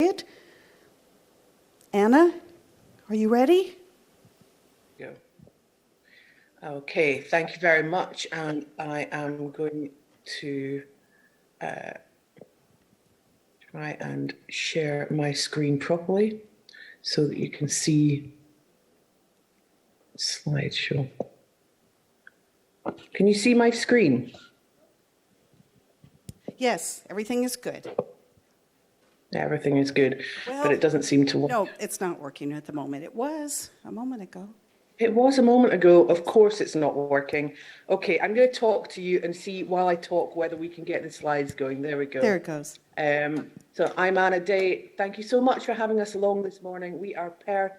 it. Anna, are you ready? Go. Okay, thank you very much. And I am going to try and share my screen properly so that you can see slideshow. Can you see my screen? Yes, everything is good. Everything is good, Well, but it doesn't seem to work. No, it's not working at the moment. It was a moment ago. It was a moment ago. Of course it's not working. Okay, I'm going to talk to you and see while I talk whether we can get the slides going. There we go. There it goes. So I'm Anna Day. Thank you so much for having us along this morning. We are Perth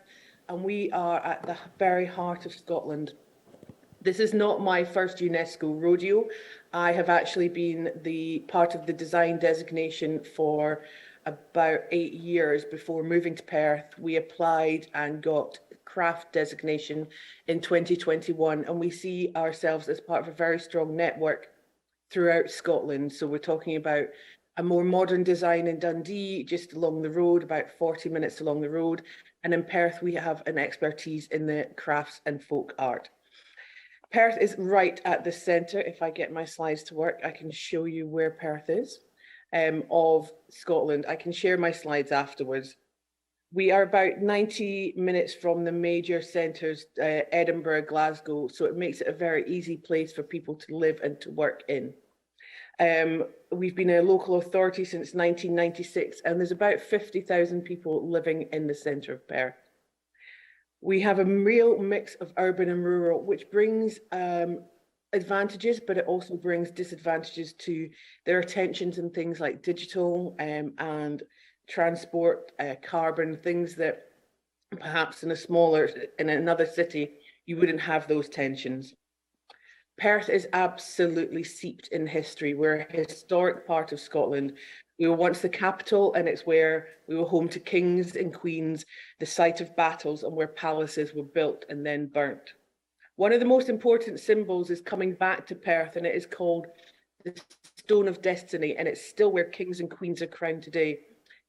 and we are at the very heart of Scotland. This is not my first UNESCO rodeo. I have actually been the part of the design designation for about 8 years before moving to Perth. We applied and got craft designation in 2021, and we see ourselves as part of a very strong network throughout Scotland. So we're talking about a more modern design in Dundee, just along the road, about 40 minutes along the road. And in Perth, we have an expertise in the crafts and folk art. Perth is right at the centre. If I get my slides to work, I can show you where Perth is of Scotland. I can share my slides afterwards. We are about 90 minutes from the major centres, Edinburgh, Glasgow, so it makes it a very easy place for people to live and to work in. We've been a local authority since 1996, and there's about 50,000 people living in the centre of Perth. We have a real mix of urban and rural, which brings advantages, but it also brings disadvantages to there are tensions in things like digital and transport, carbon, things that perhaps in another city, you wouldn't have those tensions. Perth is absolutely steeped in history. We're a historic part of Scotland. We were once the capital, and it's where we were home to kings and queens, the site of battles, and where palaces were built and then burnt. One of the most important symbols is coming back to Perth, and it is called the Stone of Destiny, and it's still where kings and queens are crowned today.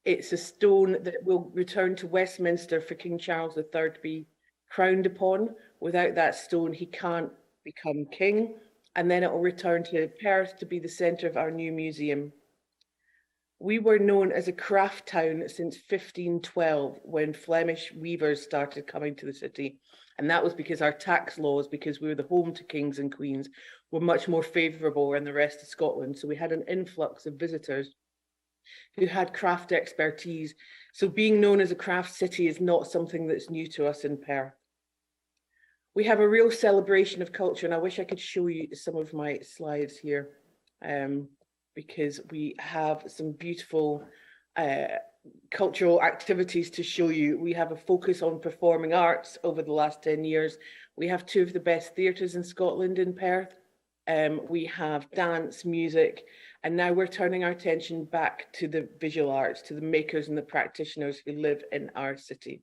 It's a stone that will return to Westminster for King Charles III to be crowned upon. Without that stone, he can't become king, and then it will return to Perth to be the centre of our new museum. We were known as a craft town since 1512, when Flemish weavers started coming to the city. And that was because our tax laws, because we were the home to kings and queens, were much more favourable than the rest of Scotland. So we had an influx of visitors who had craft expertise. So being known as a craft city is not something that's new to us in Perth. We have a real celebration of culture, and I wish I could show you some of my slides here, because we have some beautiful cultural activities to show you. We have a focus on performing arts over the last 10 years. We have 2 of the best theatres in Scotland in Perth. We have dance, music, and now we're turning our attention back to the visual arts, to the makers and the practitioners who live in our city.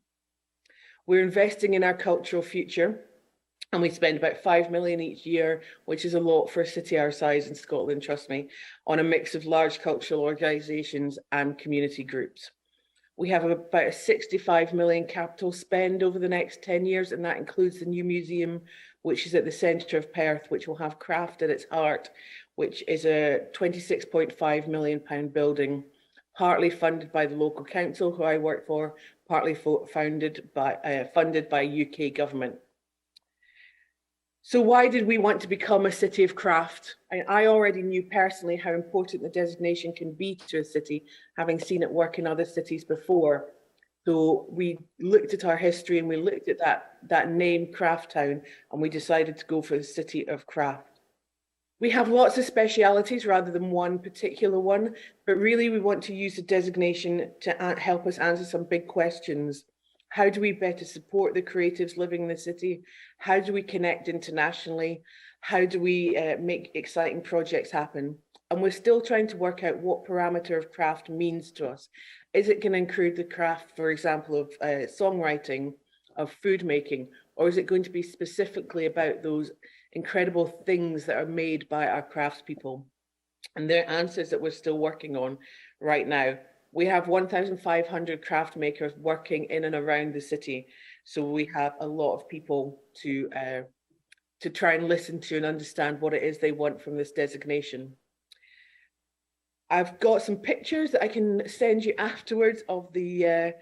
We're investing in our cultural future, and we spend about 5 million each year, which is a lot for a city our size in Scotland, trust me, on a mix of large cultural organisations and community groups. We have about a 65 million capital spend over the next 10 years, and that includes the new museum, which is at the centre of Perth, which will have craft at its heart, which is a £26.5 million building, partly funded by the local council, who I work for, partly funded by UK government. So why did we want to become a city of craft? I already knew personally how important the designation can be to a city, having seen it work in other cities before. So we looked at our history and we looked at that name, Craft Town, and we decided to go for the city of craft. We have lots of specialities rather than one particular one, but really we want to use the designation to help us answer some big questions. How do we better support the creatives living in the city? How do we connect internationally? How do we make exciting projects happen? And we're still trying to work out what parameter of craft means to us. Is it going to include the craft, for example, of songwriting, of food making, or is it going to be specifically about those incredible things that are made by our craftspeople? And they're answers that we're still working on right now. We have 1,500 craft makers working in and around the city. So we have a lot of people to try and listen to and understand what it is they want from this designation. I've got some pictures that I can send you afterwards of the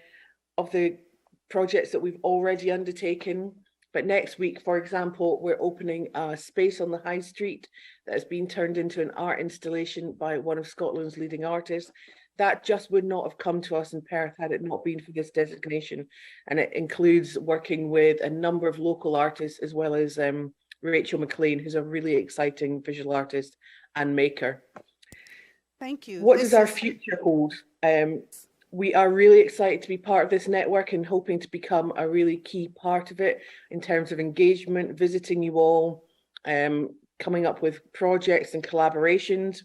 projects that we've already undertaken. But next week, for example, we're opening a space on the high street that has been turned into an art installation by one of Scotland's leading artists. That just would not have come to us in Perth had it not been for this designation. And it includes working with a number of local artists, as well as Rachel McLean, who's a really exciting visual artist and maker. Thank you. What does our future hold? We are really excited to be part of this network and hoping to become a really key part of it in terms of engagement, visiting you all, coming up with projects and collaborations.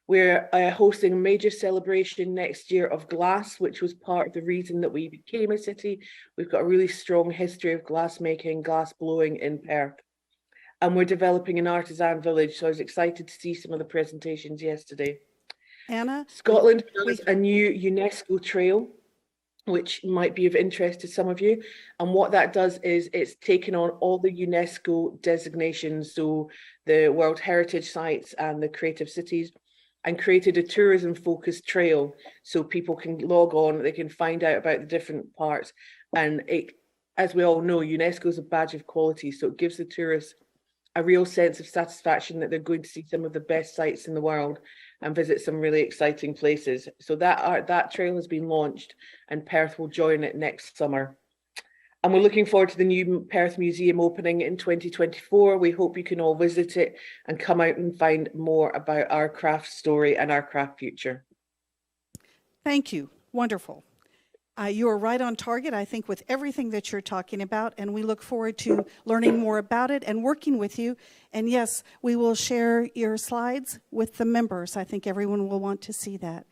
We're hosting a major celebration next year of glass, which was part of the reason that we became a city. We've got a really strong history of glass making, glass blowing in Perth. And we're developing an artisan village, so I was excited to see some of the presentations yesterday. Anna? Scotland has a new UNESCO trail, which might be of interest to some of you. And what that does is it's taken on all the UNESCO designations, so the World Heritage Sites and the Creative Cities, and created a tourism-focused trail so people can log on, they can find out about the different parts. And it, as we all know, UNESCO is a badge of quality, so it gives the tourists a real sense of satisfaction that they're going to see some of the best sites in the world and visit some really exciting places. So that trail has been launched and Perth will join it next summer. And we're looking forward to the new Perth Museum opening in 2024. We hope you can all visit it and come out and find more about our craft story and our craft future. Thank you. Wonderful. You are right on target, I think, with everything that you're talking about, and we look forward to learning more about it and working with you. And yes, we will share your slides with the members. I think everyone will want to see that.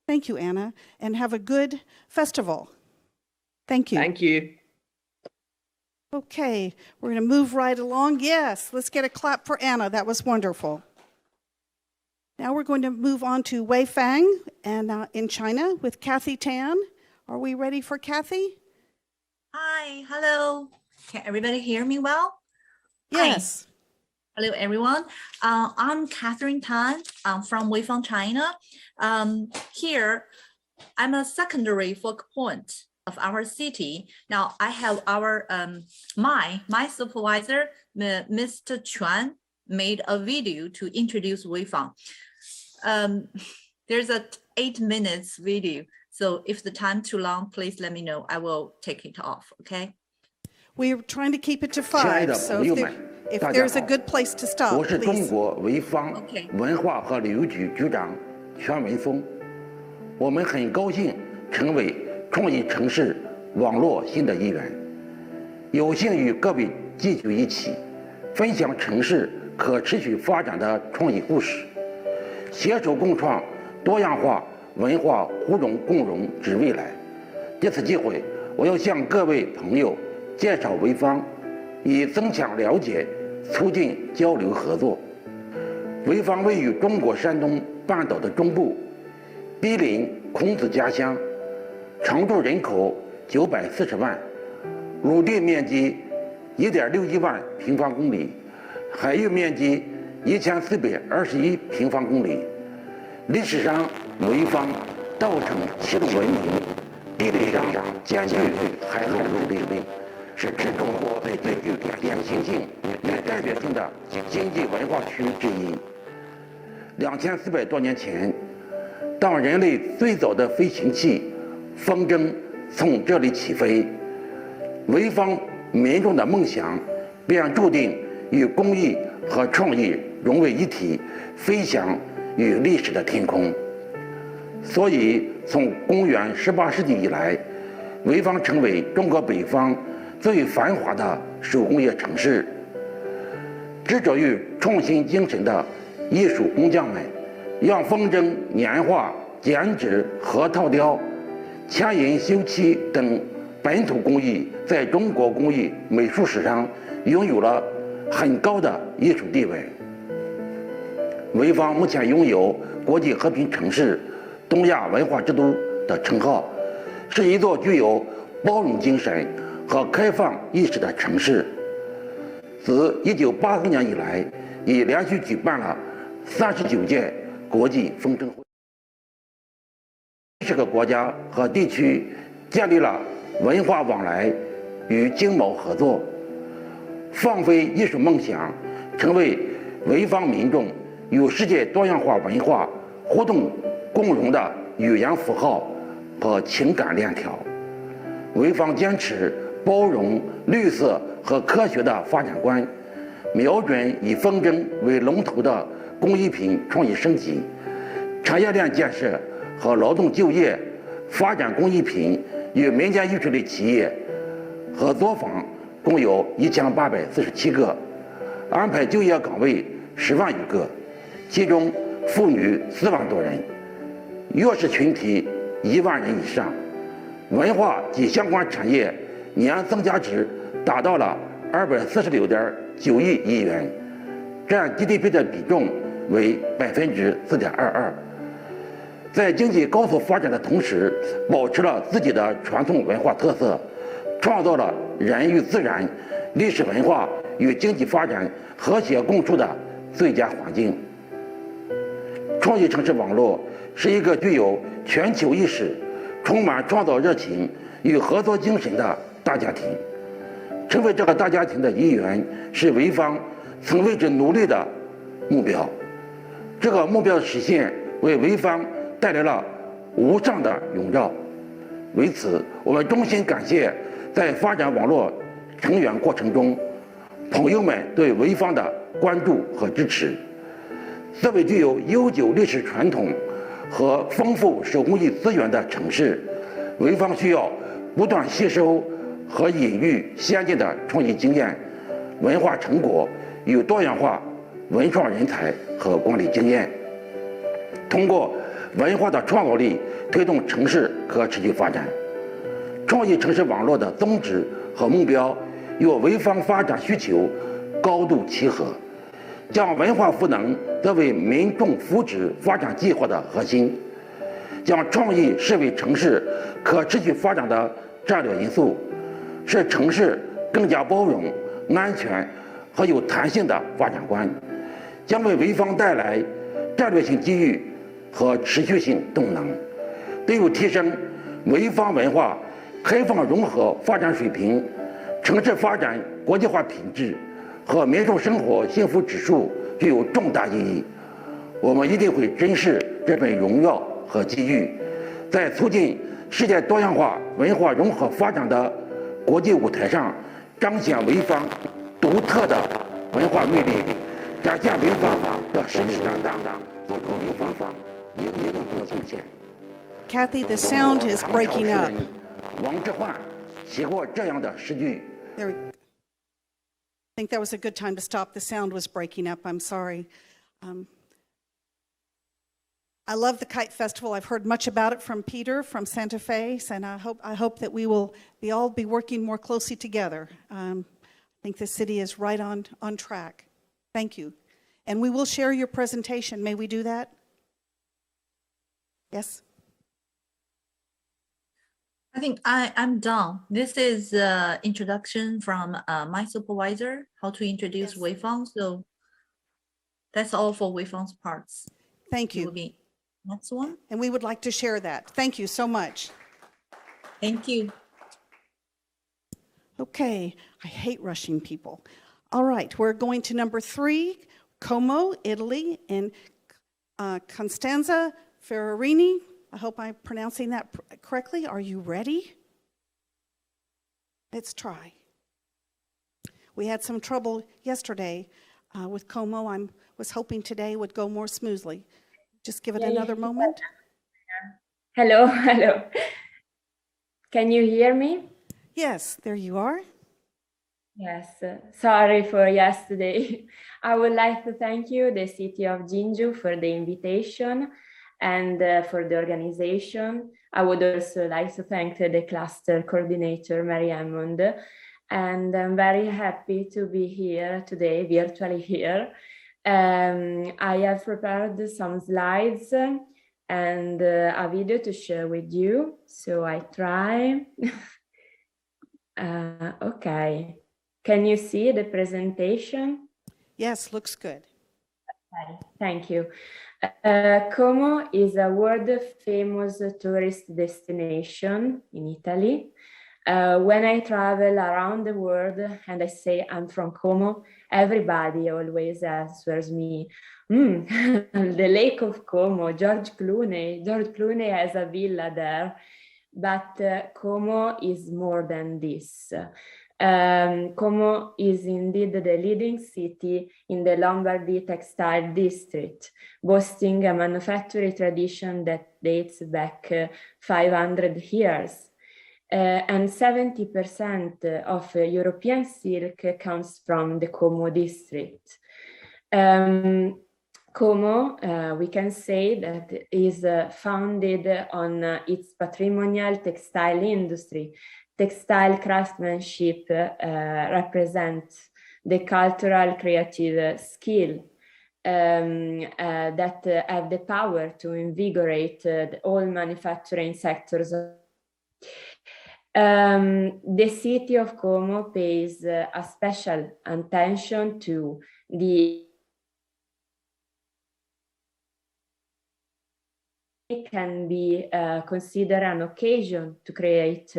Thank you, Anna, and have a good festival. Thank you. Thank you. Okay, we're going to move right along. Yes, let's get a clap for Anna. That was wonderful. Now we're going to move on to Wei Fang and in China with Kathy Tan. Are we ready for Kathy? Hi, hello. Can everybody hear me well? Yes. Hi. Hello, everyone. I'm Catherine Tan. I'm from Weifang, China. Here, I'm a secondary focal point of our city. Now, I have our my supervisor, Mr. Chuan, made a video to introduce Weifang. There's a 8 minutes video. So if the time too long, please let me know. I will take it off, okay? We're trying to keep it to 5, so if there's a good place to stop, 我是中 please. 国潍坊文化和旅游局局长全文松。我们很高兴成为创意城市网络新的一员，有幸与各位记者一起分享城市可持续发展的创意故事，携手共创多样化文化互动共融之未来。借此机会，我要向各位朋友介绍潍坊，以增强了解，促进交流合作。潍坊位于中国山东半岛的中部，毗邻孔子家乡，常住人口940万，陆地面积1.61万平方公里，海域面积1421平方公里。历史上，潍坊道成齐鲁文明，地理上兼具海陆陆地，是中国最具典型性也代表性的经济文化区之一。2400多年前，当人类最早的飞行器风筝从这里起飞，潍坊民众的梦想便注定与工艺和创意融为一体，飞翔与历史的天空。所以，从公元18世纪以来，潍坊成为中国北方最繁华的手工业城市。执着于创新精神的艺术工匠们，让风筝、年画、剪纸、核桃雕、嵌银修漆等本土工艺在中国工艺美术史上拥有了很高的艺术地位。潍坊目前拥有国际和平城市、东亚文化之都的称号，是一座具有包容精神和开放意识的城市。自1984年以来，已连续举办了39届国际风筝会，10个国家和地区建立了文化往来与经贸合作，放飞艺术梦想，成为潍坊民众与世界多样化文化互动共融的语言符号和情感链条。潍坊坚持包容、绿色和科学的发展观，瞄准以风筝为龙头的工艺品创意升级、产业链建设和劳动就业，发展工艺品与民间艺术类企业合作坊共有1847个，安排就业岗位10万余个，其中妇女4万多人，弱势群体1万人以上。文化及相关产业年增加值达到了246.9亿元，占 GDP 的比重为4.22%。在经济高速发展的同时，保持了自己的传统文化特色，创造了人与自然、历史文化与经济发展和谐共处的最佳环境。创意城市网络是一个具有全球意识、充满创造热情与合作精神的大家庭。成为这个大家庭的一员，是潍坊曾为之努力的目标。这个目标的实现，为潍坊带来了无上的荣耀。为此，我们衷心感谢在发展网络成员过程中，朋友们对潍坊的关注和支持。作为具有悠久历史传统和丰富手工艺资源的城市，潍坊需要不断吸收和引育先进的创意经验、文化成果与多样化文创人才和管理经验，通过文化的创造力推动城市可持续发展。创意城市网络的宗旨和目标与潍坊发展需求高度契合，将文化赋能作为民众福祉发展计划的核心，将创意视为城市可持续发展的战略因素，使城市更加包容、安全和有弹性的发展观，将为潍坊带来战略性机遇和持续性动能，对于提升潍坊文化开放融合发展水平、城市发展国际化品质和民众生活幸福指数具有重大意义。我们一定会珍视这份荣耀和机遇，在促进世界多样化文化融合发展的国际舞台上彰显潍坊独特的文化魅力，展现潍坊的实力担当，做出潍坊一个贡献。 Kathy, the sound is breaking up. 王之涣写过这样的诗句。 There, I think that was a good time to stop. The sound was breaking up. I'm sorry. I love the Kite Festival. I've heard much about it from Peter from Santa Fe, and I hope that we will all be working more closely together. I think the city is right on track. Thank you. And we will share your presentation. May we do that? Yes? I think I'm done. This is introduction from my supervisor, how to introduce Yes. Weifang. So that's all for Weifang's parts. Thank It will you. be next one. And we would like to share that. Thank you so much. Thank you. Okay, I hate rushing people. All right, we're going to number 3, Como, Italy, and Constanza Ferrarini. I hope I'm pronouncing that correctly. Are you ready? Let's try. We had some trouble yesterday with Como. I was hoping today would go more smoothly. Just give it another moment. Hello, hello. Can you hear me? Yes, there you are. Yes, sorry for yesterday. I would like to thank you, the city of Jinju, for the invitation and for the organization. I would also like to thank the cluster coordinator, Mary Hammond, and I'm very happy to be here today, virtually here. I have prepared some slides and a video to share with you. So I try. Okay. Can you see the presentation? Yes, looks good. Okay, thank you. Como is a world-famous tourist destination in Italy. When I travel around the world and I say I'm from Como, everybody always answers me, the Lake of Como, George Clooney. George Clooney has a villa there, but Como is more than this. Como is indeed the leading city in the Lombardy textile district, boasting a manufacturing tradition that dates back 500 years. And 70% of European silk comes from the Como district. Como, we can say that is founded on its patrimonial textile industry. Textile craftsmanship represents the cultural creative skill that have the power to invigorate all manufacturing sectors. The city of Como pays a special attention to the can be considered an occasion to create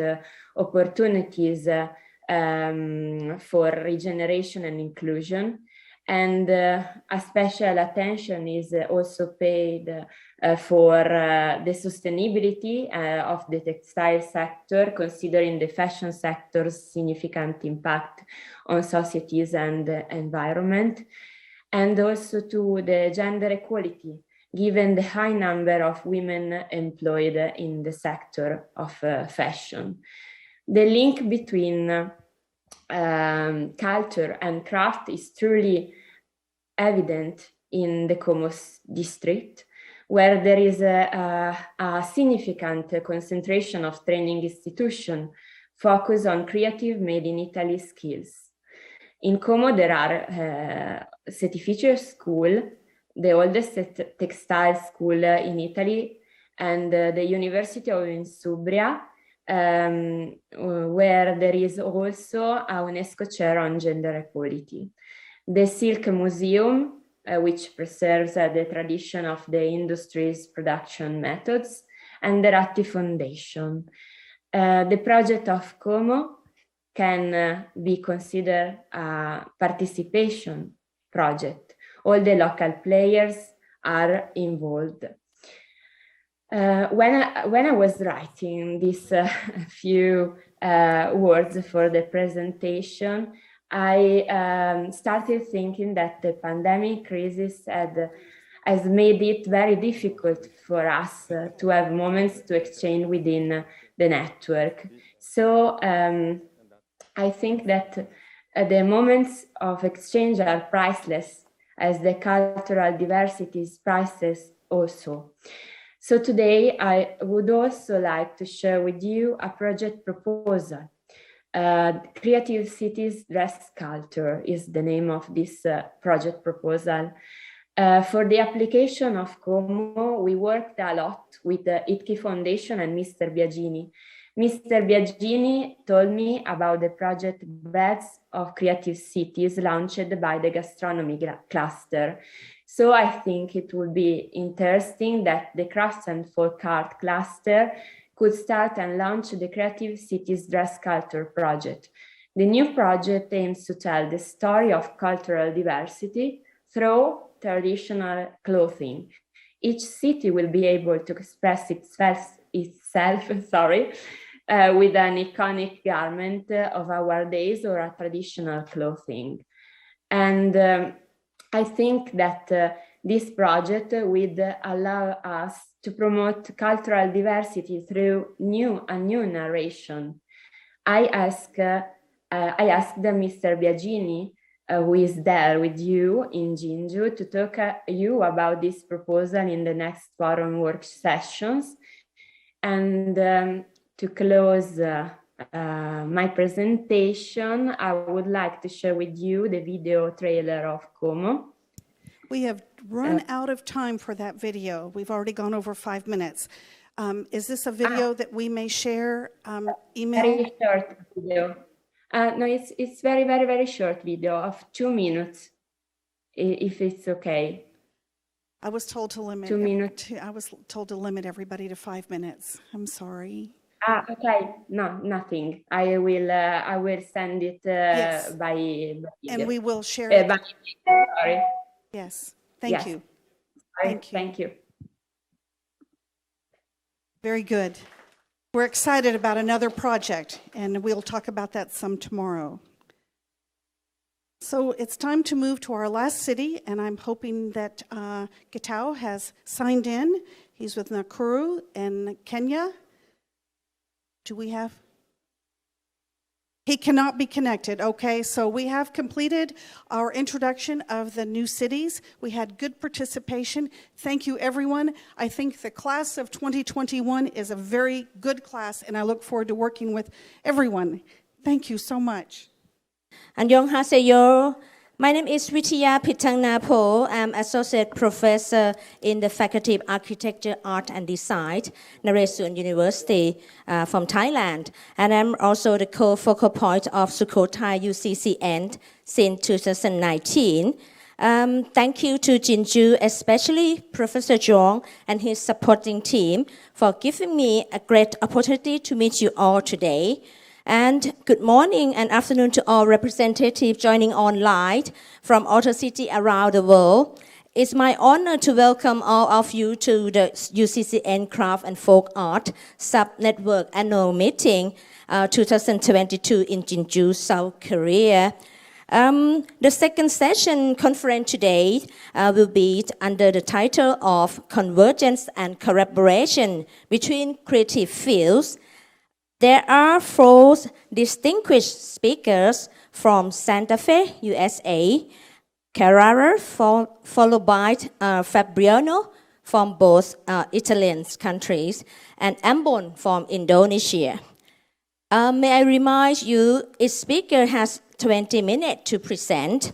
opportunities for regeneration and inclusion. And a special attention is also paid for the sustainability of the textile sector, considering the fashion sector's significant impact on societies and environment, and also to the gender equality, given the high number of women employed in the sector of fashion. The link between culture and craft is truly evident in the Como district, where there is a significant concentration of training institutions focused on creative made in Italy skills. In Como, there are certification school, the oldest textile school in Italy, and the University of Insubria, where there is also a UNESCO chair on gender equality. The Silk Museum, which preserves the tradition of the industry's production methods, and the Ratti Foundation. The project of Como can be considered a participation project. All the local players are involved. When I was writing these few words for the presentation, I started thinking that the pandemic crisis has made it very difficult for us to have moments to exchange within the network. So I think that the moments of exchange are priceless, as the cultural diversity is priceless also. So today I would also like to share with you a project proposal. Creative Cities Dress Culture is the name of this project proposal. For the application of Como, we worked a lot with the ITKI Foundation and Mr. Biagini. Mr. Biagini told me about the project Beds of Creative Cities launched by the Gastronomy Cluster. So I think it would be interesting that the Crafts and Folk Art Cluster could start and launch the Creative Cities Dress Culture project. The new project aims to tell the story of cultural diversity through traditional clothing. Each city will be able to express itself with an iconic garment of our days or a traditional clothing. And I think that this project would allow us to promote cultural diversity through a new narration. I asked Mr. Biagini, who is there with you in Jinju, to talk to you about this proposal in the next forum work sessions. And to close my presentation, I would like to share with you the video trailer of Como. We have run out of time for that video. We've already gone over 5 minutes. Is this a video that we may share, email? Very short video. No, it's very, very, very short video of 2 minutes, if it's okay. I was told to limit. 2 minutes. I was told to limit everybody to 5 minutes. I'm sorry. Okay. No, nothing. I will send it Yes. by video. And we will share it. Sorry. Yes, thank Yes. you. Sorry. Thank you. Thank you. Very good. We're excited about another project, and we'll talk about that some tomorrow. So it's time to move to our last city, and I'm hoping that Gitao has signed in. He's with Nakuru in Kenya. Do we have? He cannot be connected. Okay, so we have completed our introduction of the new cities. We had good participation. Thank you, everyone. I think the class of 2021 is a very good class, and I look forward to working with everyone. Thank you so much. 안녕하세요. My name is Wittiya Pitangnapo. I'm Associate Professor in the Faculty of Architecture, Art and Design, Naresuan University from Thailand. And I'm also the co-focal point of Sukhothai UCCN since 2019. Thank you to Jinju, especially Professor Zhong and his supporting team for giving me a great opportunity to meet you all today. And good morning and afternoon to all representatives joining online from other cities around the world. It's my honor to welcome all of you to the UCCN Craft and Folk Art Sub-Network Annual Meeting 2022 in Jinju, South Korea. The second session conference today will be under the title of Convergence and Collaboration between Creative Fields. There are 4 distinguished speakers from Santa Fe, USA, Carrara, followed by Fabriano from both Italian countries, and Ambon from Indonesia. May I remind you, each speaker has 20 minutes to present.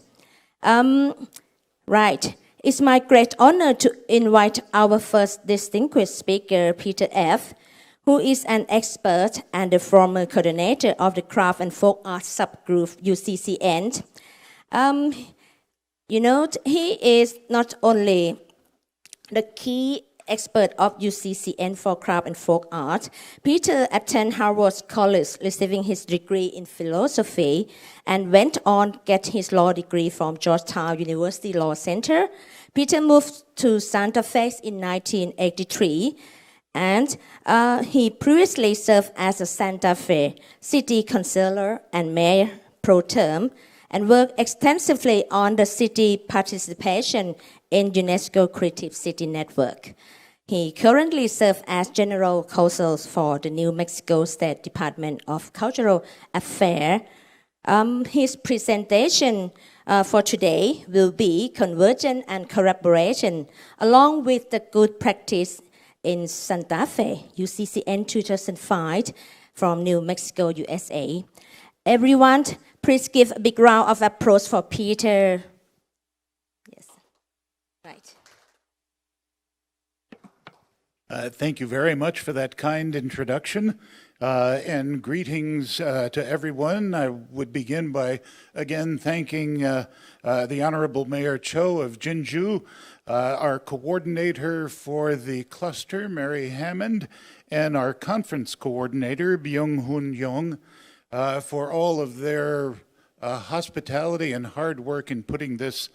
Right. It's my great honor to invite our first distinguished speaker, Peter F., who is an expert and the former coordinator of the Craft and Folk Art subgroup UCCN. He is not only the key expert of UCCN for Craft and Folk Art. Peter attended Harvard College, receiving his degree in philosophy, and went on to get his law degree from Georgetown University Law Center. Peter moved to Santa Fe in 1983. And he previously served as a Santa Fe city councilor and mayor pro tem, and worked extensively on the city participation in UNESCO Creative City Network. He currently serves as general counsel for the New Mexico State Department of Cultural Affairs. His presentation for today will be Convergence and Collaboration, along with the good practice in Santa Fe, UCCN 2005 from New Mexico, USA. Everyone, please give a big round of applause for Peter. Yes, right. Thank you very much for that kind introduction. And greetings to everyone. I would begin by again thanking the Honorable Mayor Cho of Jinju, our coordinator for the cluster, Mary Hammond, and our conference coordinator, Byung-Hun Yong, for all of their hospitality and hard work in putting this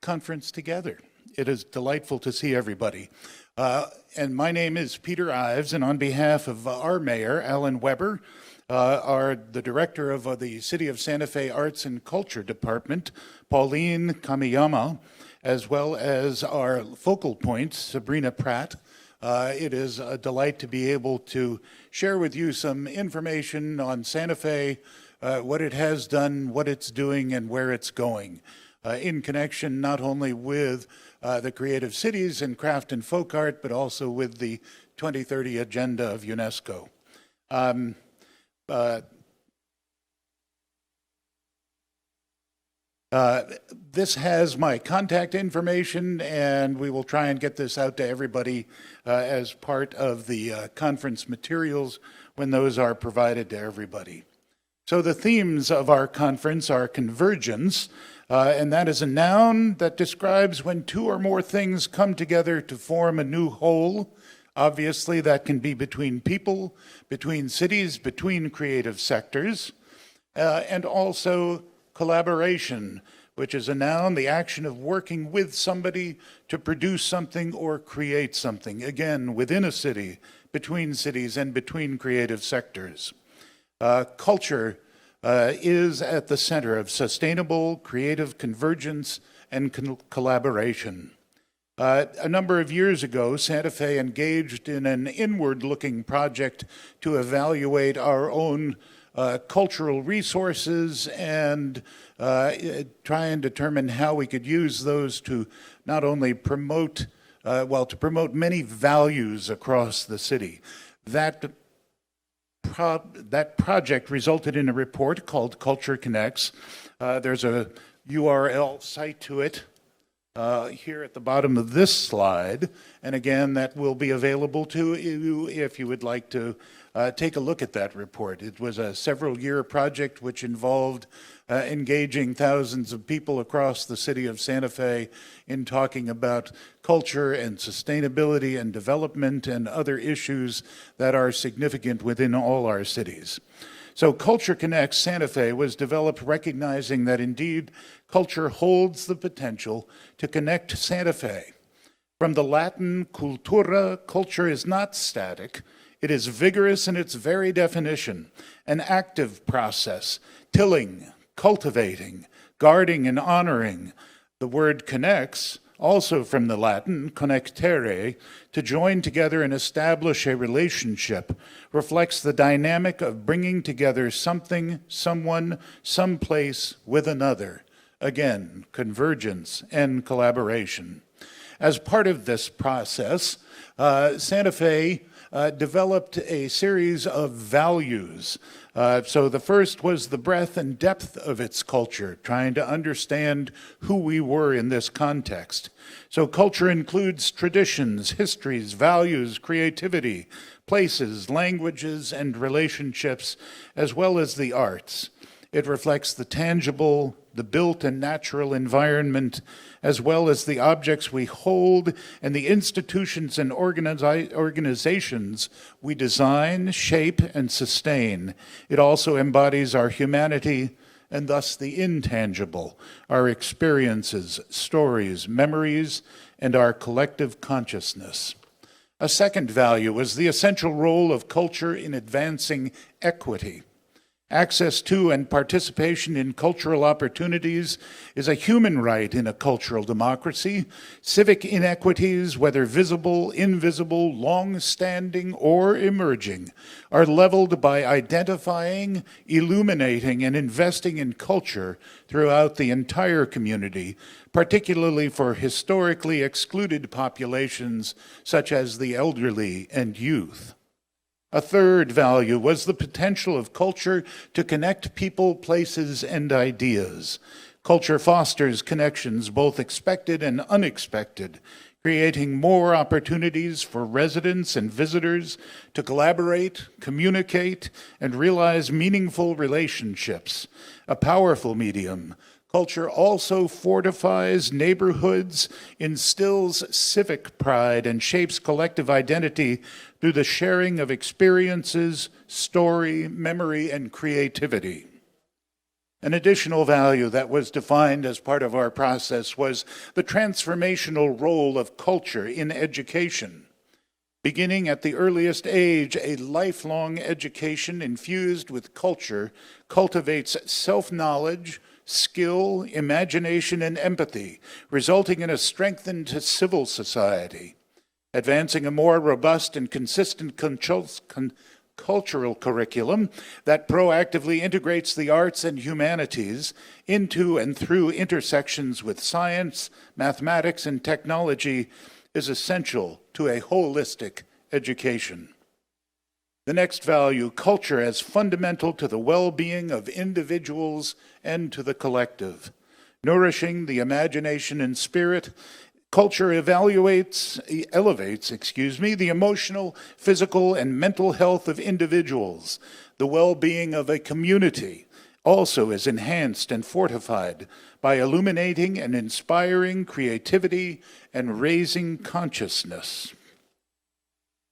conference together. It is delightful to see everybody. And my name is Peter Ives, and on behalf of our mayor, Alan Weber, the director of the City of Santa Fe Arts and Culture Department, Pauline Kamiyama, as well as our focal points, Sabrina Pratt, it is a delight to be able to share with you some information on Santa Fe, what it has done, what it's doing, and where it's going, in connection not only with the creative cities and craft and folk art, but also with the 2030 agenda of UNESCO. This has my contact information, and we will try and get this out to everybody as part of the conference materials when those are provided to everybody. So the themes of our conference are convergence, and that is a noun that describes when two or more things come together to form a new whole. Obviously, that can be between people, between cities, between creative sectors, and also collaboration, which is a noun, the action of working with somebody to produce something or create something, again, within a city, between cities, and between creative sectors. Culture is at the center of sustainable creative convergence and collaboration. A number of years ago, Santa Fe engaged in an inward-looking project to evaluate our own cultural resources and try and determine how we could use those to not only promote, to promote many values across the city. That project resulted in a report called Culture Connects. There's a URL site to it here at the bottom of this slide. And again, that will be available to you if you would like to take a look at that report. It was a several-year project which involved engaging thousands of people across the city of Santa Fe in talking about culture and sustainability and development and other issues that are significant within all our cities. So Culture Connects Santa Fe was developed recognizing that indeed culture holds the potential to connect Santa Fe. From the Latin cultura, culture is not static. It is vigorous in its very definition, an active process, tilling, cultivating, guarding, and honoring. The word connects, also from the Latin connectere, to join together and establish a relationship, reflects the dynamic of bringing together something, someone, someplace with another. Again, convergence and collaboration. As part of this process, Santa Fe developed a series of values. So the first was the breadth and depth of its culture, trying to understand who we were in this context. So culture includes traditions, histories, values, creativity, places, languages, and relationships, as well as the arts. It reflects the tangible, the built and natural environment, as well as the objects we hold and the institutions and organizations we design, shape, and sustain. It also embodies our humanity and thus the intangible, our experiences, stories, memories, and our collective consciousness. A second value was the essential role of culture in advancing equity. Access to and participation in cultural opportunities is a human right in a cultural democracy. Civic inequities, whether visible, invisible, long-standing, or emerging, are leveled by identifying, illuminating, and investing in culture throughout the entire community, particularly for historically excluded populations such as the elderly and youth. A third value was the potential of culture to connect people, places, and ideas. Culture fosters connections, both expected and unexpected, creating more opportunities for residents and visitors to collaborate, communicate, and realize meaningful relationships. A powerful medium. Culture also fortifies neighborhoods, instills civic pride, and shapes collective identity through the sharing of experiences, story, memory, and creativity. An additional value that was defined as part of our process was the transformational role of culture in education. Beginning at the earliest age, a lifelong education infused with culture cultivates self-knowledge, skill, imagination, and empathy, resulting in a strengthened civil society. Advancing a more robust and consistent cultural curriculum that proactively integrates the arts and humanities into and through intersections with science, mathematics, and technology is essential to a holistic education. The next value, culture as fundamental to the well-being of individuals and to the collective. nourishing the imagination and spirit. Culture elevates, the emotional, physical, and mental health of individuals. The well-being of a community also is enhanced and fortified by illuminating and inspiring creativity and raising consciousness.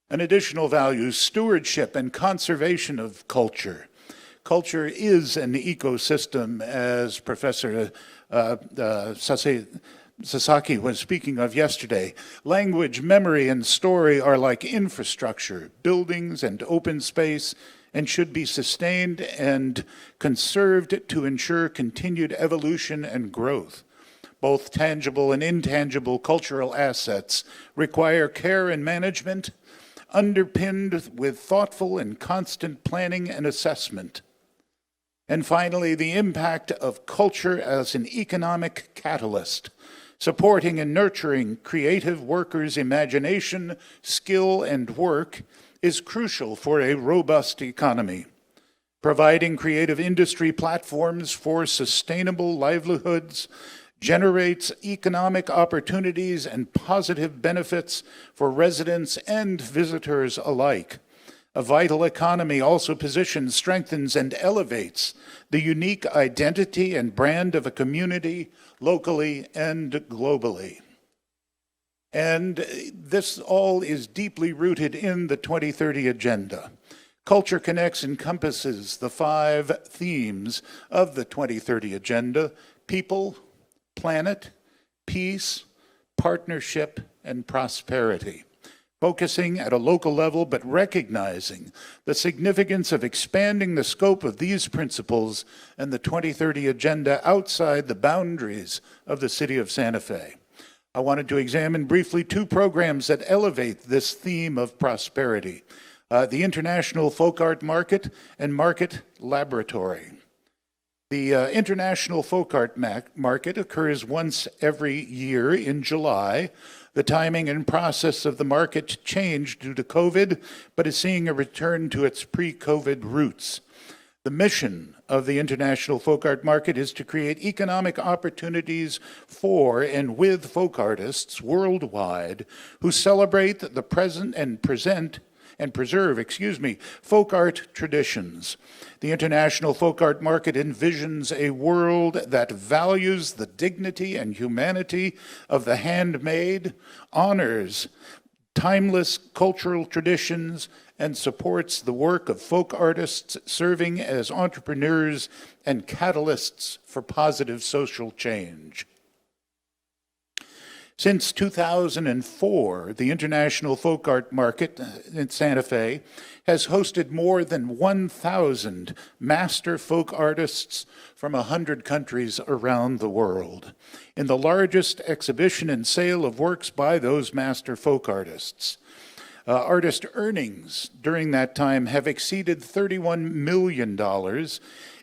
An additional value, stewardship and conservation of culture. Culture is an ecosystem, as Professor Sasaki was speaking of yesterday. Language, memory, and story are like infrastructure, buildings, and open space, and should be sustained and conserved to ensure continued evolution and growth. Both tangible and intangible cultural assets require care and management, underpinned with thoughtful and constant planning and assessment. And finally, the impact of culture as an economic catalyst, supporting and nurturing creative workers' imagination, skill, and work is crucial for a robust economy. Providing creative industry platforms for sustainable livelihoods generates economic opportunities and positive benefits for residents and visitors alike. A vital economy also positions, strengthens, and elevates the unique identity and brand of a community locally and globally. And this all is deeply rooted in the 2030 Agenda. Culture Connects encompasses the 5 themes of the 2030 Agenda: people, planet, peace, partnership, and prosperity. Focusing at a local level, but recognizing the significance of expanding the scope of these principles and the 2030 Agenda outside the boundaries of the city of Santa Fe. I wanted to examine briefly 2 programs that elevate this theme of prosperity: the International Folk Art Market and Market Laboratory. The International Folk Art Market occurs once every year in July. The timing and process of the market changed due to COVID, but is seeing a return to its pre-COVID roots. The mission of the International Folk Art Market is to create economic opportunities for and with folk artists worldwide who celebrate the present and preserve folk art traditions. The International Folk Art Market envisions a world that values the dignity and humanity of the handmade, honors timeless cultural traditions, and supports the work of folk artists serving as entrepreneurs and catalysts for positive social change. Since 2004, the International Folk Art Market in Santa Fe has hosted more than 1,000 master folk artists from 100 countries around the world, in the largest exhibition and sale of works by those master folk artists. Artist earnings during that time have exceeded $31 million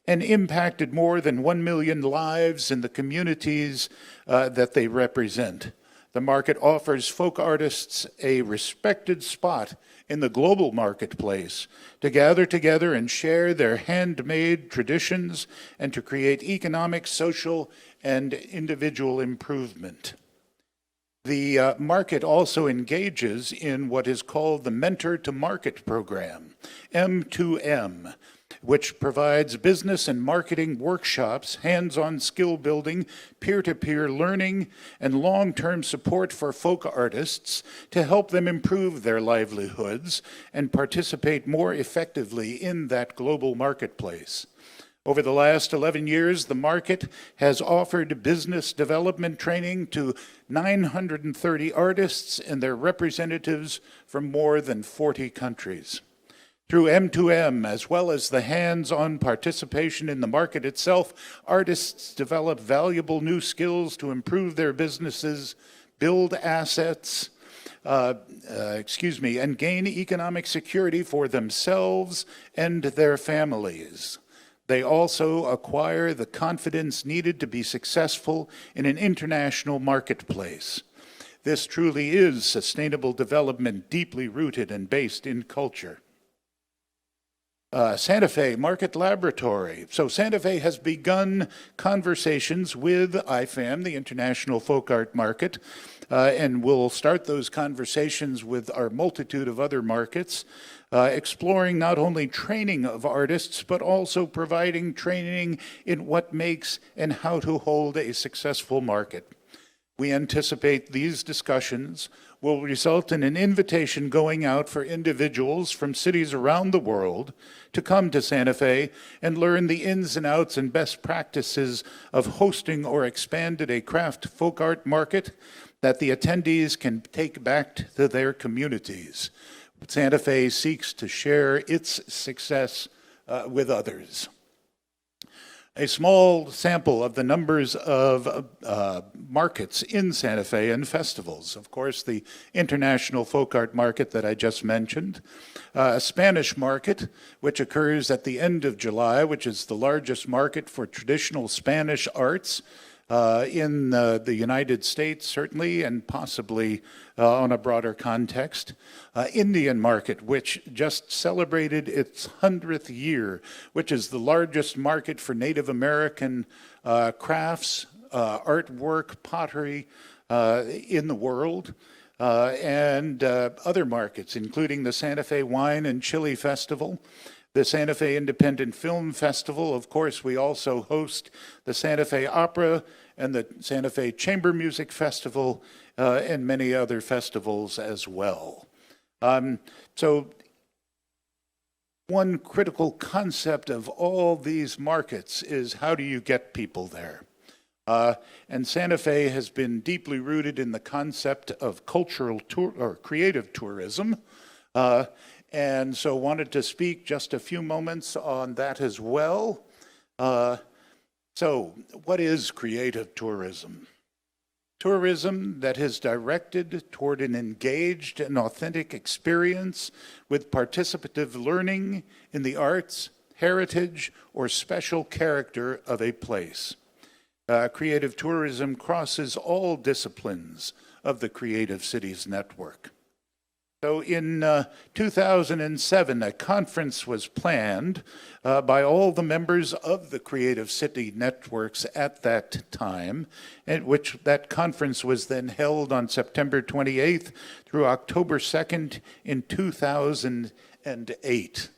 and impacted more than 1 million lives in the communities that they represent. The market offers folk artists a respected spot in the global marketplace to gather together and share their handmade traditions and to create economic, social, and individual improvement. The market also engages in what is called the Mentor to Market program, M2M, which provides business and marketing workshops, hands-on skill building, peer-to-peer learning, and long-term support for folk artists to help them improve their livelihoods and participate more effectively in that global marketplace. Over the last 11 years, the market has offered business development training to 930 artists and their representatives from more than 40 countries. Through M2M, as well as the hands-on participation in the market itself, artists develop valuable new skills to improve their businesses, build assets, and gain economic security for themselves and their families. They also acquire the confidence needed to be successful in an international marketplace. This truly is sustainable development deeply rooted and based in culture. Santa Fe Market Laboratory. So Santa Fe has begun conversations with IFAM, the International Folk Art Market, and we'll start those conversations with our multitude of other markets, exploring not only training of artists, but also providing training in what makes and how to hold a successful market. We anticipate these discussions will result in an invitation going out for individuals from cities around the world to come to Santa Fe and learn the ins and outs and best practices of hosting or expanded a craft folk art market that the attendees can take back to their communities. Santa Fe seeks to share its success with others. A small sample of the numbers of markets in Santa Fe and festivals. Of course, the International Folk Art Market that I just mentioned. A Spanish market, which occurs at the end of July, which is the largest market for traditional Spanish arts in the United States, certainly, and possibly on a broader context. Indian market, which just celebrated its 100th year, which is the largest market for Native American crafts, artwork, pottery in the world, and other markets, including the Santa Fe Wine and Chili Festival, the Santa Fe Independent Film Festival. Of course, we also host the Santa Fe Opera and the Santa Fe Chamber Music Festival and many other festivals as well. So one critical concept of all these markets is how do you get people there? And Santa Fe has been deeply rooted in the concept of cultural tour or creative tourism. And so wanted to speak just a few moments on that as well. So what is creative tourism? Tourism that is directed toward an engaged and authentic experience with participative learning in the arts, heritage, or special character of a place. Creative tourism crosses all disciplines of the Creative Cities Network. So in 2007, a conference was planned by all the members of the Creative City Networks at that time, at which that conference was then held on September 28th through October 2nd in 2008.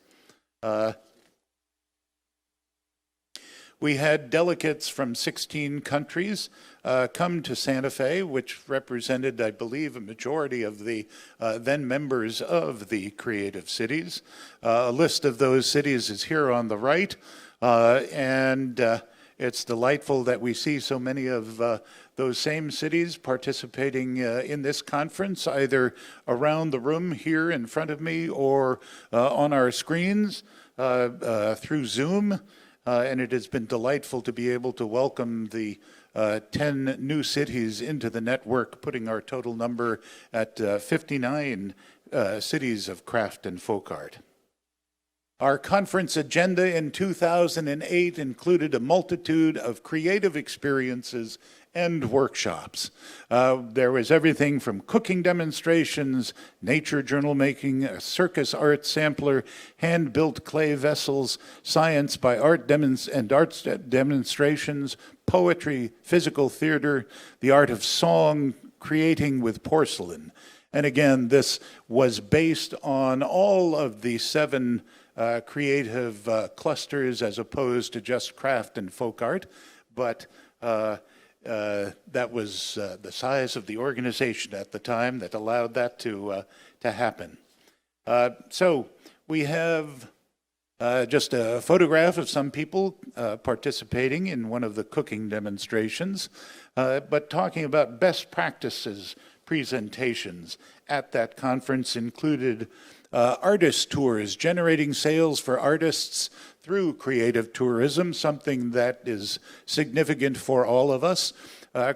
We had delegates from 16 countries come to Santa Fe, which represented, I believe, a majority of the then members of the Creative Cities. A list of those cities is here on the right, and it's delightful that we see so many of those same cities participating in this conference, either around the room here in front of me or on our screens through Zoom. And it has been delightful to be able to welcome the 10 new cities into the network, putting our total number at 59 cities of craft and folk art. Our conference agenda in 2008 included a multitude of creative experiences and workshops. There was everything from cooking demonstrations, nature journal making, a circus art sampler, hand-built clay vessels, science by art demonstrations, poetry, physical theater, the art of song, creating with porcelain. And again, this was based on all of the 7 creative clusters as opposed to just craft and folk art, but that was the size of the organization at the time that allowed that to happen. So we have just a photograph of some people participating in one of the cooking demonstrations, but talking about best practices presentations at that conference included artist tours, generating sales for artists through creative tourism, something that is significant for all of us.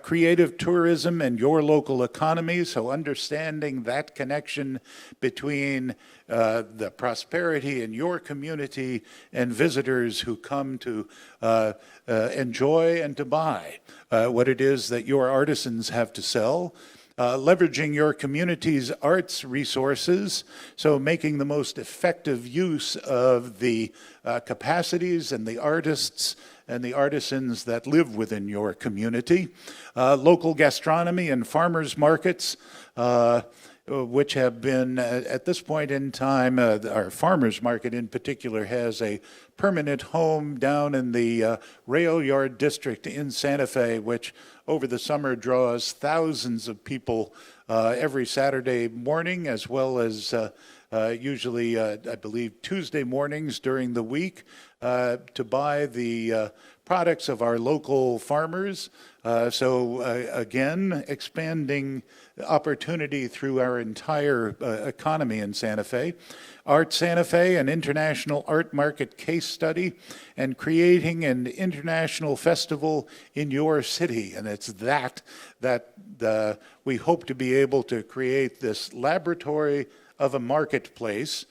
Creative tourism and your local economy, so understanding that connection between the prosperity in your community and visitors who come to enjoy and to buy what it is that your artisans have to sell. leveraging your community's arts resources, so making the most effective use of the capacities and the artists and the artisans that live within your community. Local gastronomy and farmers markets, which have been, at this point in time, our farmers market in particular has a permanent home down in the rail yard district in Santa Fe, which over the summer draws thousands of people every Saturday morning, as well as usually, I believe, Tuesday mornings during the week to buy the products of our local farmers. So again, expanding opportunity through our entire economy in Santa Fe. Art Santa Fe, an international art market case study, and creating an international festival in your city. And it's that we hope to be able to create this laboratory of a marketplace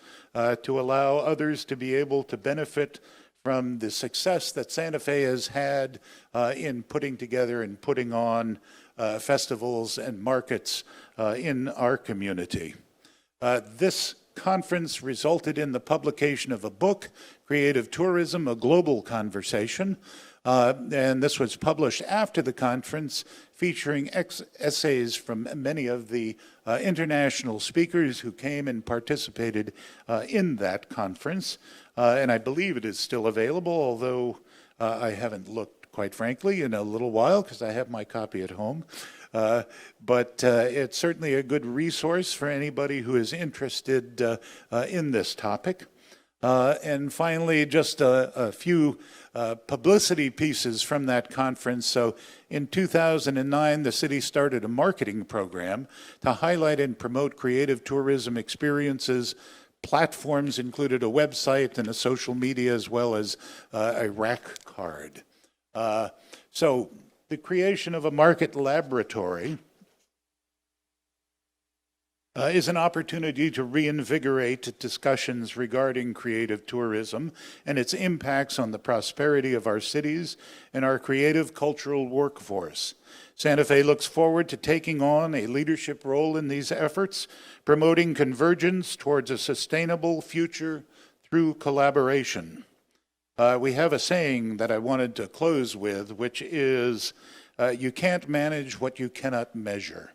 to allow others to be able to benefit from the success that Santa Fe has had in putting together and putting on festivals and markets in our community. This conference resulted in the publication of a book, Creative Tourism, A Global Conversation, and this was published after the conference, featuring essays from many of the international speakers who came and participated in that conference. And I believe it is still available, although I haven't looked, quite frankly, in a little while because I have my copy at home. But it's certainly a good resource for anybody who is interested in this topic. And finally, just a few publicity pieces from that conference. So in 2009, the city started a marketing program to highlight and promote creative tourism experiences. Platforms included a website and a social media, as well as a rack card. So the creation of a market laboratory is an opportunity to reinvigorate discussions regarding creative tourism and its impacts on the prosperity of our cities and our creative cultural workforce. Santa Fe looks forward to taking on a leadership role in these efforts, promoting convergence towards a sustainable future through collaboration. We have a saying that I wanted to close with, which is, you can't manage what you cannot measure.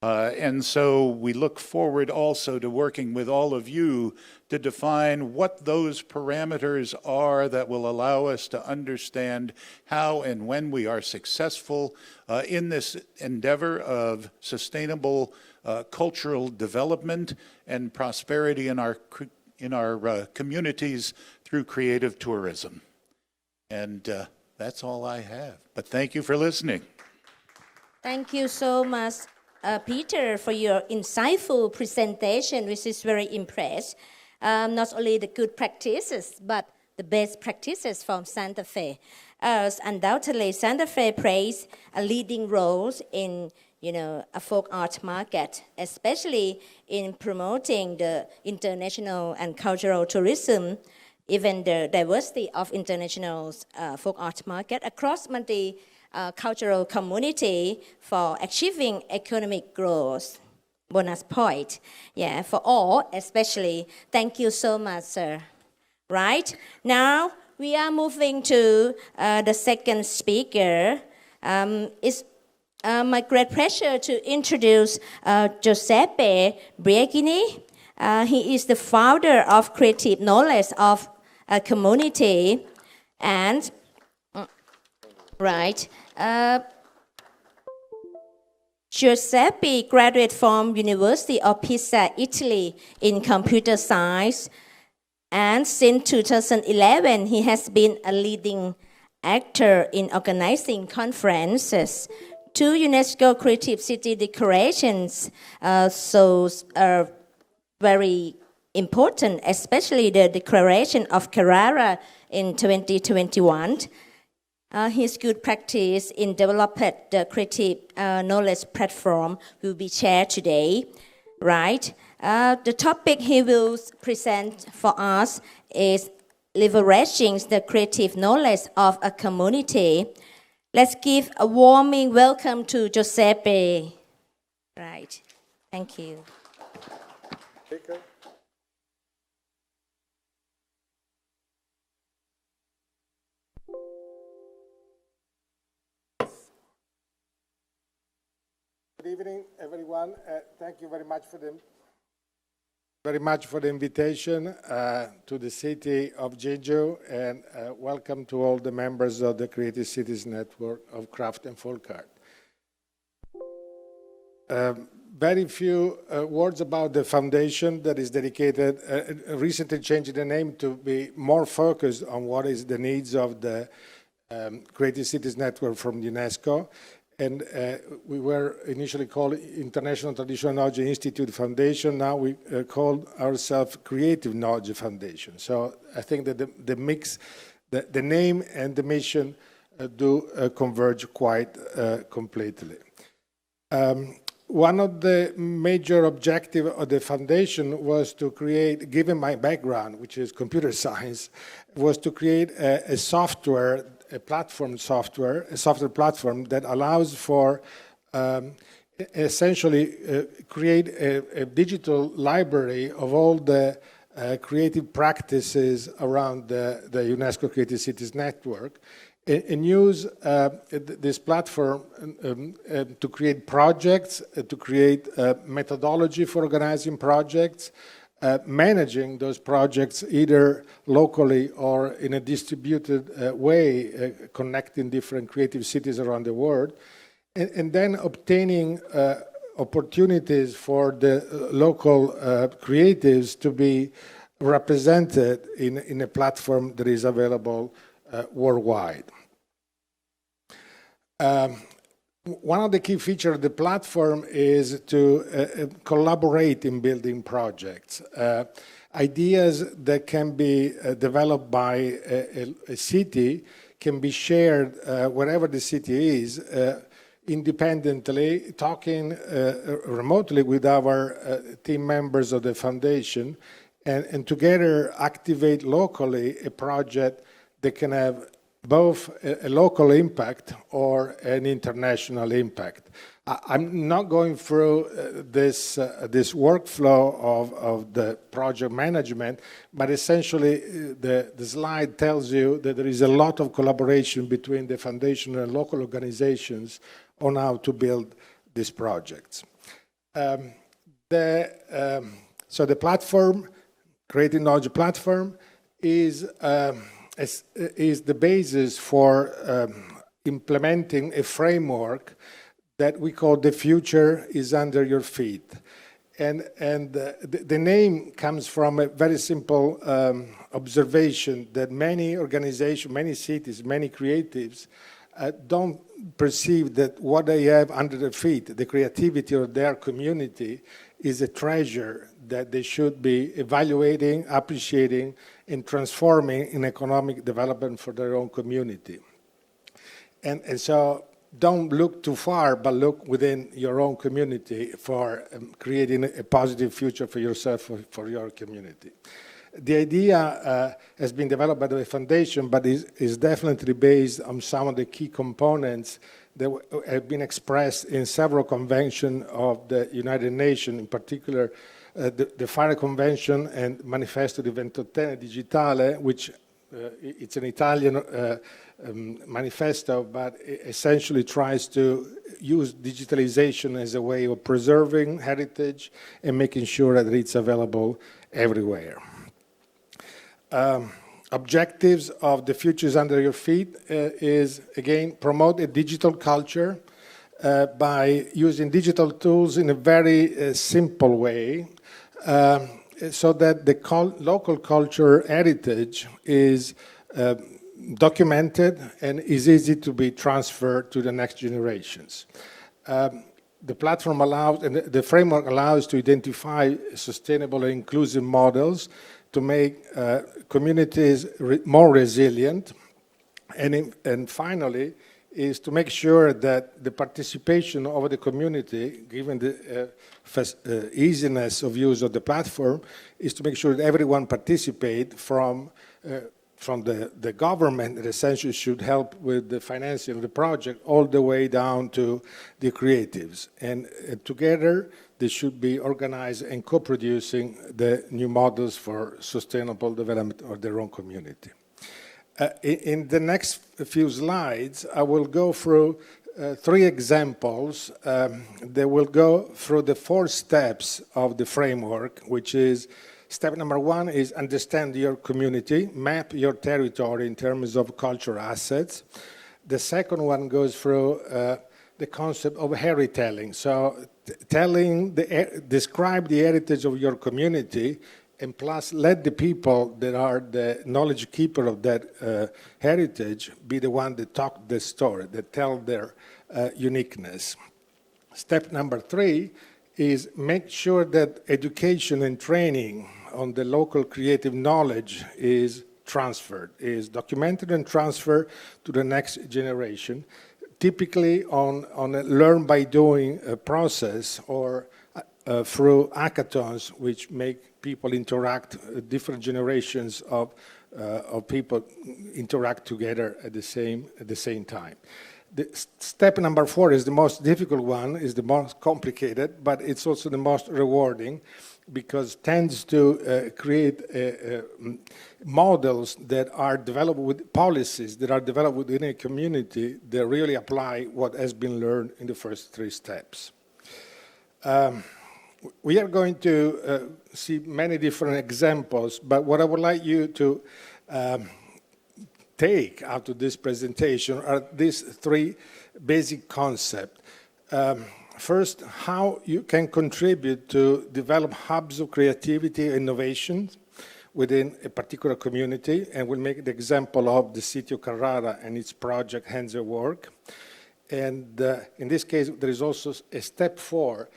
And so we look forward also to working with all of you to define what those parameters are that will allow us to understand how and when we are successful in this endeavor of sustainable cultural development and prosperity in our communities through creative tourism. And that's all I have. But thank you for listening. Thank you so much, Peter, for your insightful presentation, which is very impressed. Not only the good practices, but the best practices from Santa Fe. Undoubtedly, Santa Fe plays a leading role in a folk art market, especially in promoting the international and cultural tourism, even the diversity of international folk art market across multi-cultural community for achieving economic growth. Bonus point, for all, especially. Thank you so much, sir. Right, now we are moving to the second speaker. It's my great pleasure to introduce Giuseppe Briachini. He is the founder of Creative Knowledge of a Community, and Giuseppe graduated from University of Pisa, Italy in computer science, and since 2011 he has been a leading actor in organizing conferences. 2 UNESCO Creative City Declarations are very important, especially the Declaration of Carrara in 2021. His good practice in developing the creative knowledge platform will be shared today, right? The topic he will present for us is leveraging the creative knowledge of a community. Let's give a warming welcome to Giuseppe. Right. Thank you. Speaker. Good evening, everyone. Thank you very much for the invitation to the city of Jeju, and welcome to all the members of the Creative Cities Network of Craft and Folk Art. Very few words about the foundation that is dedicated, recently changing the name to be more focused on what is the needs of the Creative Cities Network from UNESCO. And we were initially called International Traditional Knowledge Institute Foundation. Now we call ourselves Creative Knowledge Foundation. So I think that the mix, the name and the mission do converge quite completely. One of the major objectives of the foundation was to create, given my background, which is computer science, was to create a software platform that allows for essentially create a digital library of all the creative practices around the UNESCO Creative Cities Network, and use this platform to create projects, to create methodology for organizing projects, managing those projects either locally or in a distributed way, connecting different creative cities around the world, and then obtaining opportunities for the local creatives to be represented in a platform that is available worldwide. One of the key features of the platform is to collaborate in building projects. Ideas that can be developed by a city can be shared wherever the city is, independently, talking remotely with our team members of the foundation, and together activate locally a project that can have both a local impact or an international impact. I'm not going through this workflow of the project management, but essentially the slide tells you that there is a lot of collaboration between the foundation and local organizations on how to build these projects. So the platform, Creative Knowledge Platform, is the basis for implementing a framework that we call The Future is Under Your Feet. And the name comes from a very simple observation that many organizations, many cities, many creatives don't perceive that what they have under their feet, the creativity of their community, is a treasure that they should be evaluating, appreciating, and transforming in economic development for their own community. And so don't look too far, but look within your own community for creating a positive future for yourself, for your community. The idea has been developed by the foundation, but is definitely based on some of the key components that have been expressed in several conventions of the United Nations, in particular the FARE Convention and Manifesto di Ventotene Digitale, which it's an Italian manifesto, but it essentially tries to use digitalization as a way of preserving heritage and making sure that it's available everywhere. Objectives of The Future is Under Your Feet is, again, promote a digital culture by using digital tools in a very simple way, so that the local culture heritage is documented and is easy to be transferred to the next generations. The platform allows, and the framework allows to identify sustainable and inclusive models to make communities more resilient. And finally, is to make sure that the participation of the community, given the easiness of use of the platform, is to make sure that everyone participate from from the government that essentially should help with the financing of the project all the way down to the creatives. And together, they should be organized and co-producing the new models for sustainable development of their own community. In the next few slides, I will go through 3 examples that will go through the 4 steps of the framework, which is step number 1 is understand your community, map your territory in terms of cultural assets. The second one goes through the concept of heritage. So describe the heritage of your community, and plus let the people that are the knowledge keeper of that heritage be the one that talk the story, that tell their uniqueness. Step number 3 is make sure that education and training on the local creative knowledge is transferred, is documented and transferred to the next generation, typically on a learn by doing process or through hackathons, which make people interact, different generations of people interact together at the same time. Step number 4 is the most difficult one, is the most complicated, but it's also the most rewarding because it tends to create models that are developed with policies that are developed within a community that really apply what has been learned in the first 3 steps. We are going to see many different examples, but what I would like you to take out of this presentation are these 3 basic concepts. First, how you can contribute to develop hubs of creativity and innovation within a particular community, and we'll make the example of the city of Carrara and its project Hands at Work. And in this case, there is also a step 4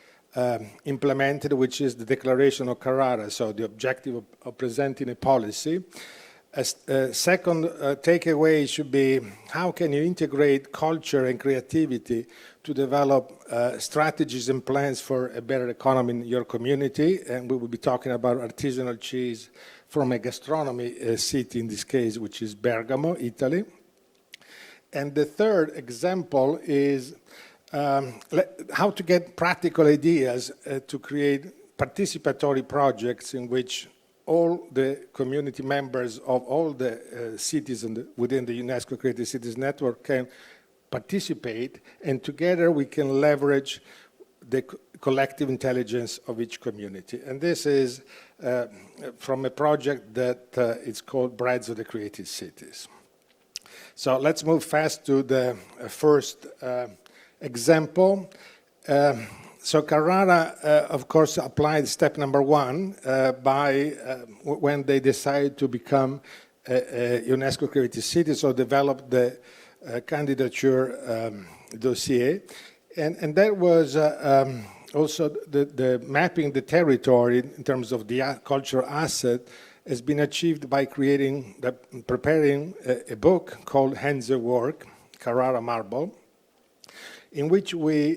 implemented, which is the Declaration of Carrara, so the objective of presenting a policy. A second takeaway should be how can you integrate culture and creativity to develop strategies and plans for a better economy in your community. And we will be talking about artisanal cheese from a gastronomy city in this case, which is Bergamo, Italy. And the third example is how to get practical ideas to create participatory projects in which all the community members of all the cities within the UNESCO Creative Cities Network can participate, and together we can leverage the collective intelligence of each community. And this is from a project that is called Breads of the Creative Cities. So let's move fast to the first example. So Carrara, of course, applied step number 1 when they decided to become a UNESCO Creative City, so developed the candidature dossier. And that was also the mapping the territory in terms of the cultural asset has been achieved by preparing a book called Hands at Work, Carrara Marble, in which we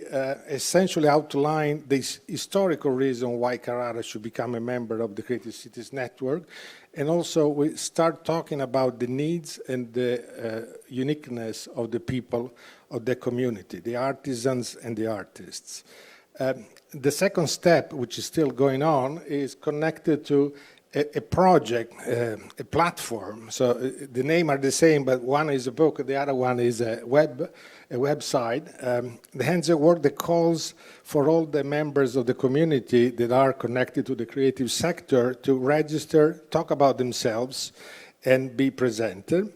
essentially outline this historical reason why Carrara should become a member of the Creative Cities Network. And also we start talking about the needs and the uniqueness of the people of the community, the artisans and the artists. The second step, which is still going on, is connected to a project, a platform. So the name are the same, but one is a book, the other one is a website. The Hands at Work that calls for all the members of the community that are connected to the creative sector to register, talk about themselves, and be presented.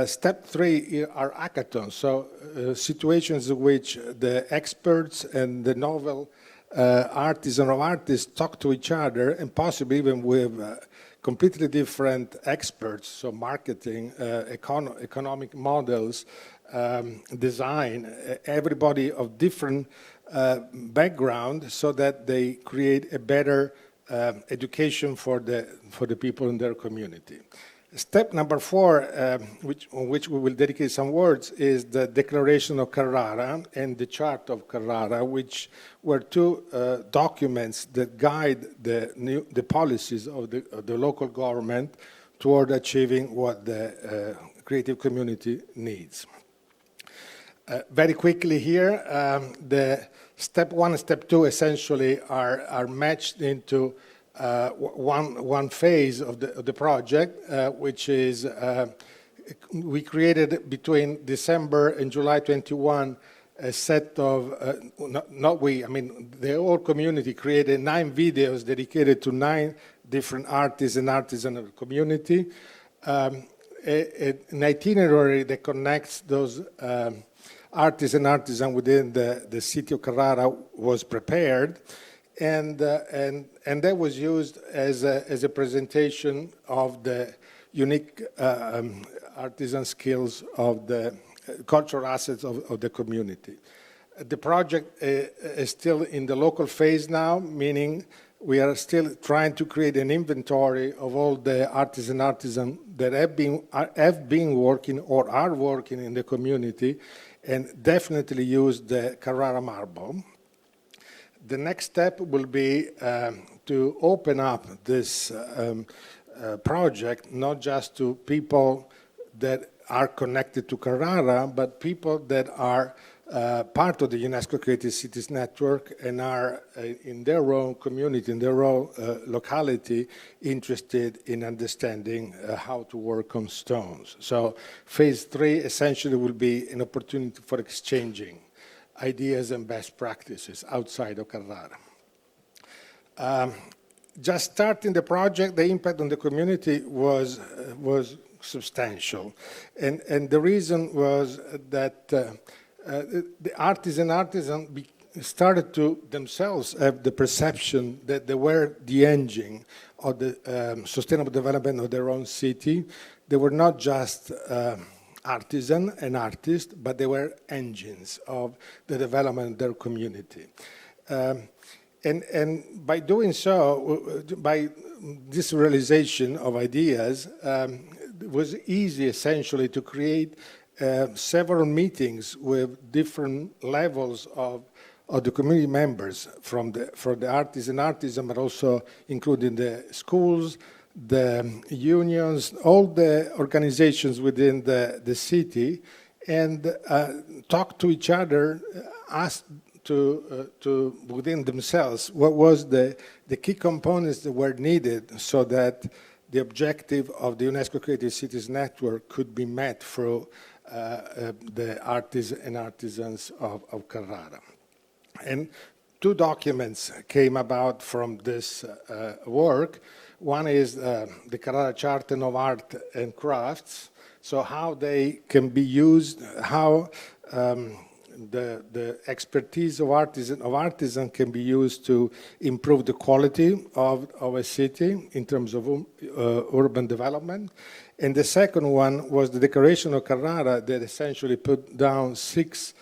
Step 3 are hackathons, so situations in which the experts and the novel artisan or artists talk to each other, and possibly even with completely different experts, so marketing, economic models, design, everybody of different background, so that they create a better education for the people in their community. Step number 4, on which we will dedicate some words, is the Declaration of Carrara and the Chart of Carrara, which were 2 documents that guide the policies of the local government toward achieving what the creative community needs. Very quickly here, the step 1 and step 2 essentially are matched into one phase of the project, which is we created between December and July 21 a set of, not we, I mean, the whole community created 9 videos dedicated to 9 different artists and artisans of the community. An itinerary that connects those artists and artisans within the city of Carrara was prepared, and that was used as a presentation of the unique artisan skills of the cultural assets of the community. The project is still in the local phase now, meaning we are still trying to create an inventory of all the artists and artisans that have been working or are working in the community, and definitely use the Carrara marble. The next step will be to open up this project not just to people that are connected to Carrara, but people that are part of the UNESCO Creative Cities Network and are in their own community, in their own locality, interested in understanding how to work on stones. So phase 3 essentially will be an opportunity for exchanging ideas and best practices outside of Carrara. Just starting the project, the impact on the community was substantial. And the reason was that the artists and artisans started to themselves have the perception that they were the engine of the sustainable development of their own city. They were not just artisan and artists, but they were engines of the development of their community. And by doing so, by this realization of ideas, it was easy essentially to create several meetings with different levels of the community members, for the artists and artisans, but also including the schools, the unions, all the organizations within the city, and talk to each other, ask to within themselves what was the key components that were needed so that the objective of the UNESCO Creative Cities Network could be met through the artists and artisans of Carrara. And 2 documents came about from this work. One is the Carrara Charter of Art and Crafts, so how they can be used, how the expertise of artisans can be used to improve the quality of a city in terms of urban development. And the second one was the Declaration of Carrara that essentially put down 6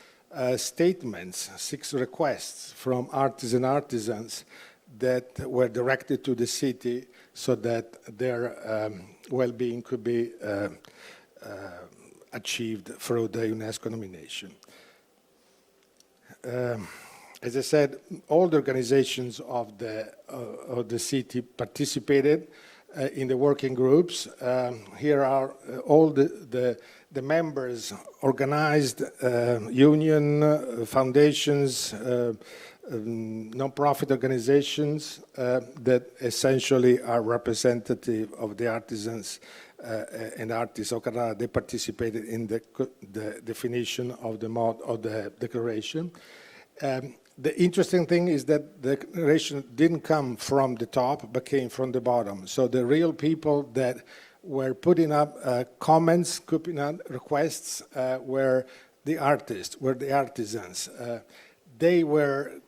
statements, 6 requests from artists and artisans that were directed to the city so that their well-being could be achieved through the UNESCO nomination. As I said, all the organizations of the city participated in the working groups. Here are all the members, organized union, foundations, non-profit organizations that essentially are representative of the artisans and artists of Carrara. They participated in the definition of the declaration. The interesting thing is that the declaration didn't come from the top, but came from the bottom. So the real people that were putting up comments, putting up requests, were the artists, were the artisans. They were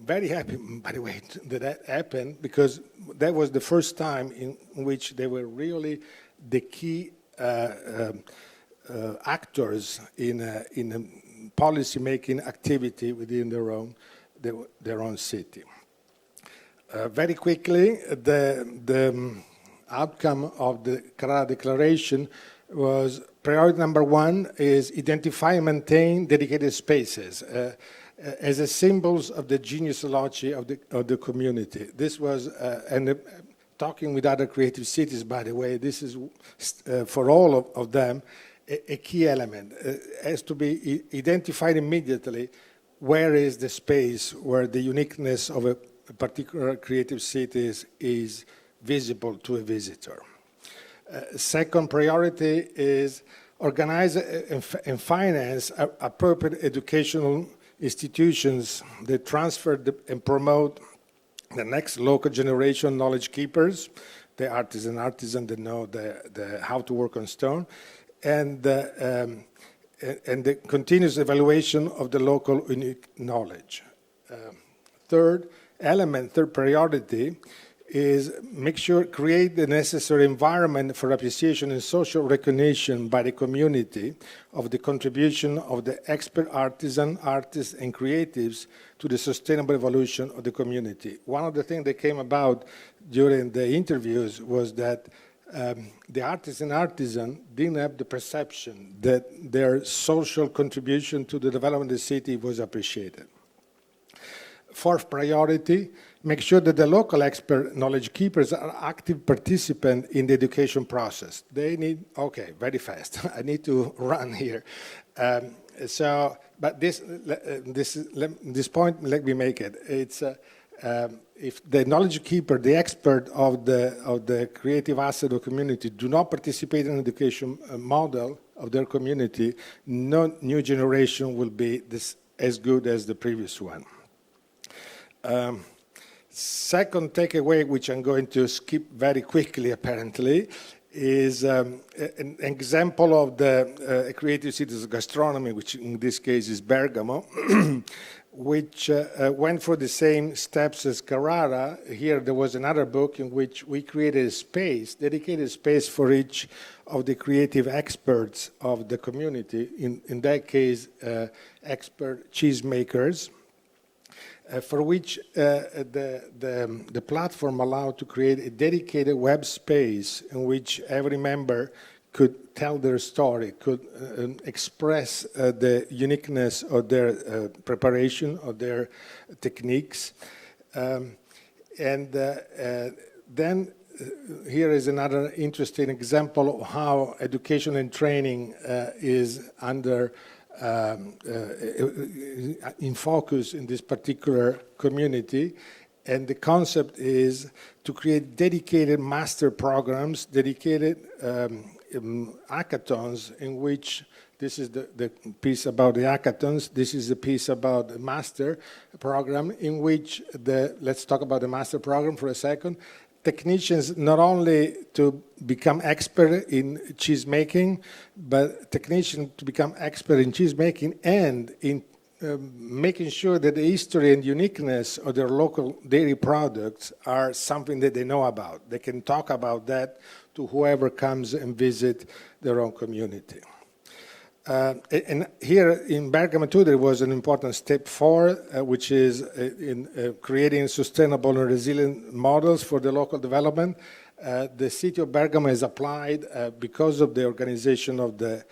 very happy, by the way, that happened, because that was the first time in which they were really the key actors in a policy-making activity within their own city. Very quickly, the outcome of the Carrara Declaration was priority number 1 is identify and maintain dedicated spaces as symbols of the genealogy of the community. This was, and talking with other creative cities, by the way, this is for all of them a key element. Has to be identified immediately where is the space where the uniqueness of a particular creative city is visible to a visitor. Second priority is organize and finance appropriate educational institutions that transfer and promote the next local generation knowledge keepers, the artisan that know how to work on stone, and the continuous evaluation of the local unique knowledge. Third priority is make sure create the necessary environment for appreciation and social recognition by the community of the contribution of the expert artists, and creatives to the sustainable evolution of the community. One of the things that came about during the interviews was that the artists and artisan didn't have the perception that their social contribution to the development of the city was appreciated. Fourth priority, make sure that the local expert knowledge keepers are active participants in the education process. They need, okay, very fast. I need to run here. But this point, let me make it. It's if the knowledge keeper, the expert of the creative asset of community do not participate in the education model of their community, no new generation will be as good as the previous one. Second takeaway, which I'm going to skip very quickly apparently, is an example of the creative cities gastronomy, which in this case is Bergamo, which went for the same steps as Carrara. Here there was another book in which we created a space, dedicated space for each of the creative experts of the community, in that case, expert cheesemakers, for which the platform allowed to create a dedicated web space in which every member could tell their story, could express the uniqueness of their preparation, of their techniques. Then here is another interesting example of how education and training is under in focus in this particular community. And the concept is to create dedicated master programs, dedicated hackathons, in which this is the piece about the hackathons, this is the piece about the master program, in which let's talk about the master program for a second. Technicians not only to become expert in cheese making, but technicians to become expert in cheese making and in making sure that the history and uniqueness of their local dairy products are something that they know about. They can talk about that to whoever comes and visit their own community. And here in Bergamo too, there was an important step forward, which is in creating sustainable and resilient models for the local development. The city of Bergamo has applied, because of the organization of the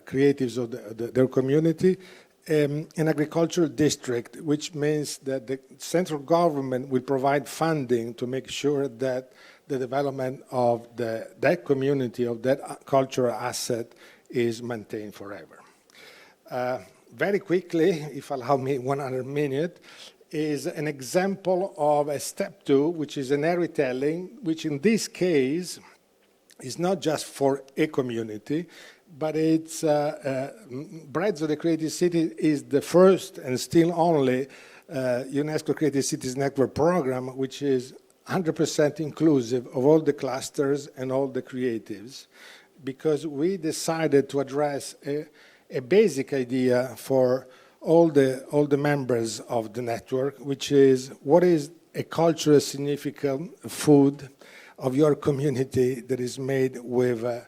creatives of their community, an agricultural district, which means that the central government will provide funding to make sure that the development of that community, of that cultural asset, is maintained forever. Very quickly, if allow me 1 other minute, is an example of a step 2, which is an storytelling, which in this case is not just for a community, but it's Breads of the Creative City is the first and still only UNESCO Creative Cities Network program, which is 100% inclusive of all the clusters and all the creatives, because we decided to address a basic idea for all the members of the network, which is what is a culturally significant food of your community that is made with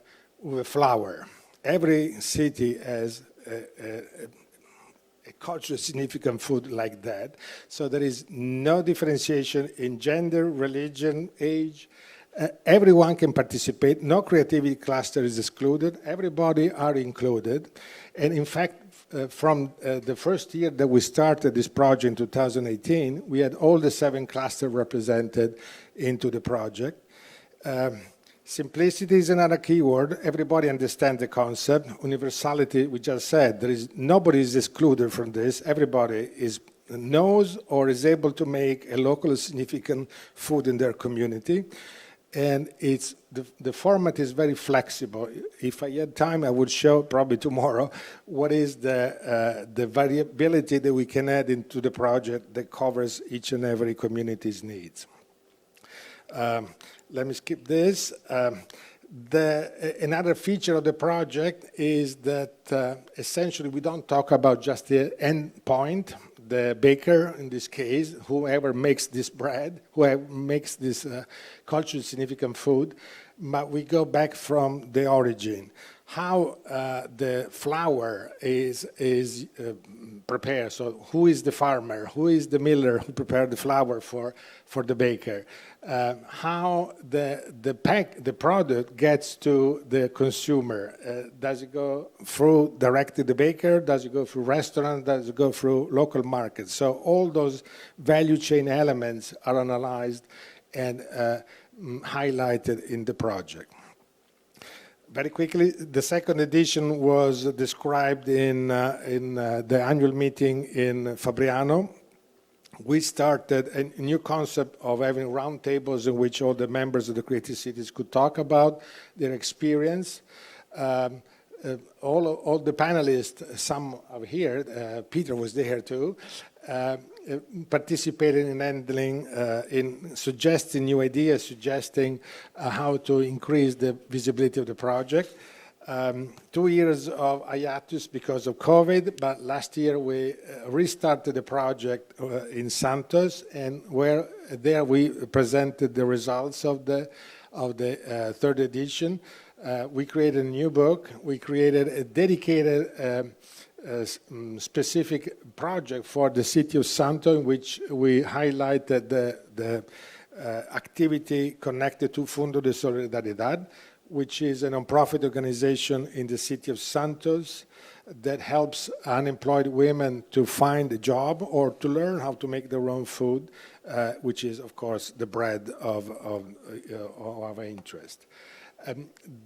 flour. Every city has a culturally significant food like that, so there is no differentiation in gender, religion, age. Everyone can participate. No creativity cluster is excluded. Everybody are included. And in fact, from the first year that we started this project in 2018, we had all the 7 clusters represented into the project. Simplicity is another keyword. Everybody understands the concept. Universality, we just said, nobody is excluded from this. Everybody knows or is able to make a local significant food in their community. And the format is very flexible. If I had time, I would show probably tomorrow what is the variability that we can add into the project that covers each and every community's needs. Let me skip this. Another feature of the project is that essentially we don't talk about just the end point, the baker in this case, whoever makes this bread, whoever makes this culturally significant food, but we go back from the origin. How the flour is prepared. So who is the farmer? Who is the miller who prepared the flour for the baker? How the product gets to the consumer. Does it go through directly the baker? Does it go through restaurant? Does it go through local markets? So all those value chain elements are analyzed and highlighted in the project. Very quickly, the second edition was described in the annual meeting in Fabriano. We started a new concept of having roundtables in which all the members of the Creative Cities could talk about their experience. All the panelists, some are here, Peter was there too, participated in handling, in suggesting new ideas, suggesting how to increase the visibility of the project. 2 years of hiatus because of COVID, but last year we restarted the project in Santos, and there we presented the results of the third edition. We created a new book. We created a dedicated specific project for the city of Santos, in which we highlighted the activity connected to Fundo de Solidaridad, which is a nonprofit organization in the city of Santos that helps unemployed women to find a job or to learn how to make their own food, which is, of course, the bread of our interest.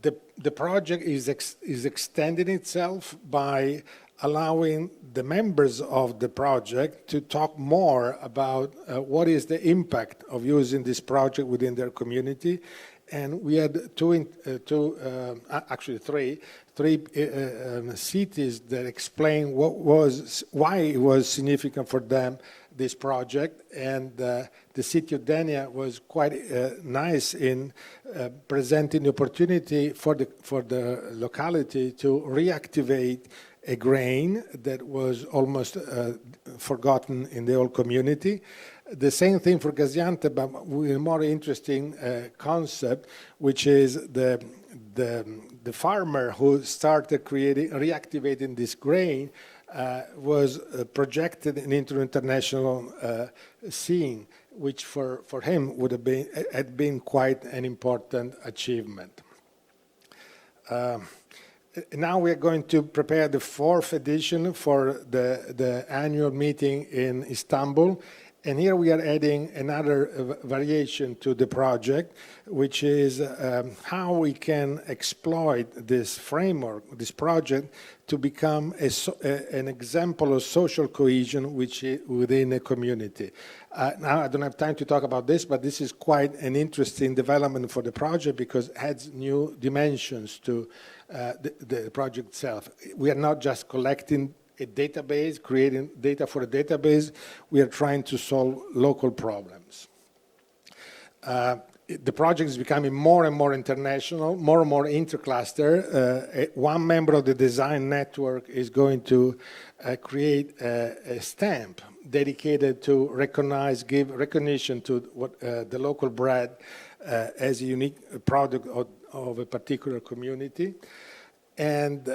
The project is extending itself by allowing the members of the project to talk more about what is the impact of using this project within their community. And we had actually three cities that explained why it was significant for them, this project. And the city of Denia was quite nice in presenting the opportunity for the locality to reactivate a grain that was almost forgotten in the whole community. The same thing for Gaziantep, but with a more interesting concept, which is the farmer who started reactivating this grain was projected into international scene, which for him had been quite an important achievement. Now we are going to prepare the 4th edition for the annual meeting in Istanbul. And here we are adding another variation to the project, which is how we can exploit this framework, this project, to become an example of social cohesion within a community. Now, I don't have time to talk about this, but this is quite an interesting development for the project because it adds new dimensions to the project itself. We are not just collecting a database, creating data for a database. We are trying to solve local problems. The project is becoming more and more international, more and more intercluster. One member of the design network is going to create a stamp dedicated to give recognition to what the local bread as a unique product of a particular community. And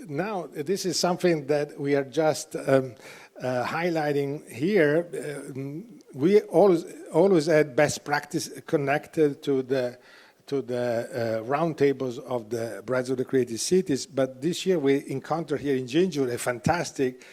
now, this is something that we are just highlighting here. We always had best practice connected to roundtables of the Brazil of the Creative Cities. But this year we encountered here in Jinju a fantastic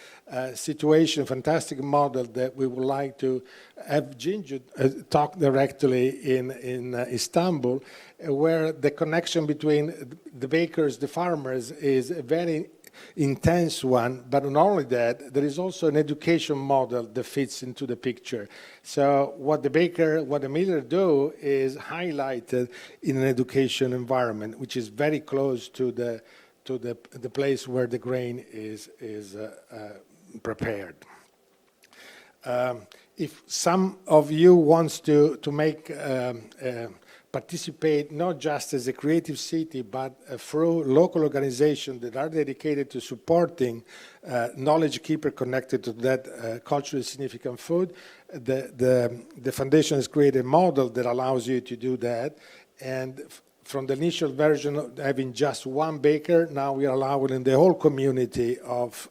situation, fantastic model that we would like to have Jinju talk directly in Istanbul, where the connection between the bakers, the farmers, is a very intense one. But not only that, there is also an education model that fits into the picture. So what the baker, what the miller do is highlighted in an education environment, which is very close to the place where the grain is prepared. If some of you wants to make participate not just as a creative city, but through local organizations that are dedicated to supporting knowledge keeper connected to that culturally significant food, the foundation has created a model that allows you to do that. And from the initial version of having just one baker, now we are allowing the whole community of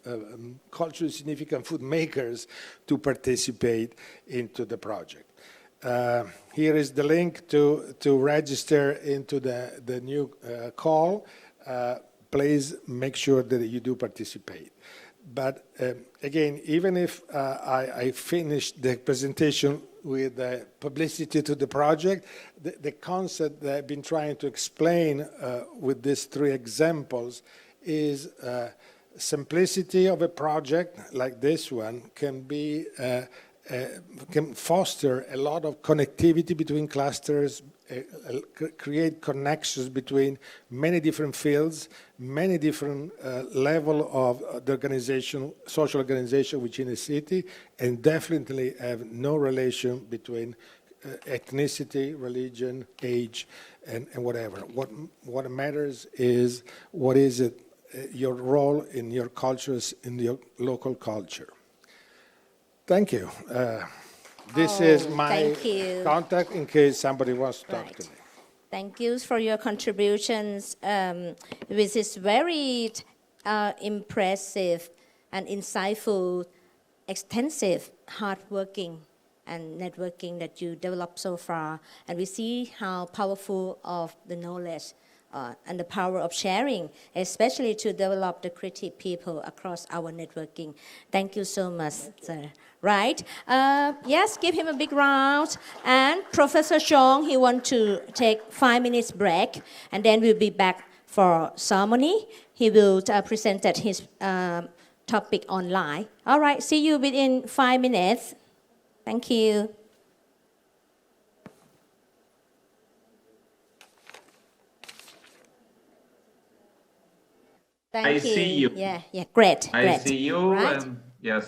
culturally significant food makers to participate into the project. Here is the link to register into the new call. Please make sure that you do participate. But again, even if I finished the presentation with publicity to the project, the concept that I've been trying to explain with these three examples is simplicity of a project like this one can foster a lot of connectivity between clusters, create connections between many different fields, many different level of the organization, social organization within a city, and definitely have no relation between ethnicity, religion, age, and whatever. What matters is what is it, your role in your cultures, in your local culture. Thank you. This is my contact in case somebody wants to talk to me. Thank you for your contributions, which is very impressive and insightful, extensive, hardworking, and networking that you developed so far. And we see how powerful of the knowledge and the power of sharing, especially to develop the creative people across our networking. Thank you so much, sir. Right? Yes, give him a big round. And Professor Chong, he wants to take 5 minutes break, and then we'll be back for ceremony. He will present his topic online. All right, see you within 5 minutes. Thank you. Thank you. See you. Yeah, great. I see you. Right?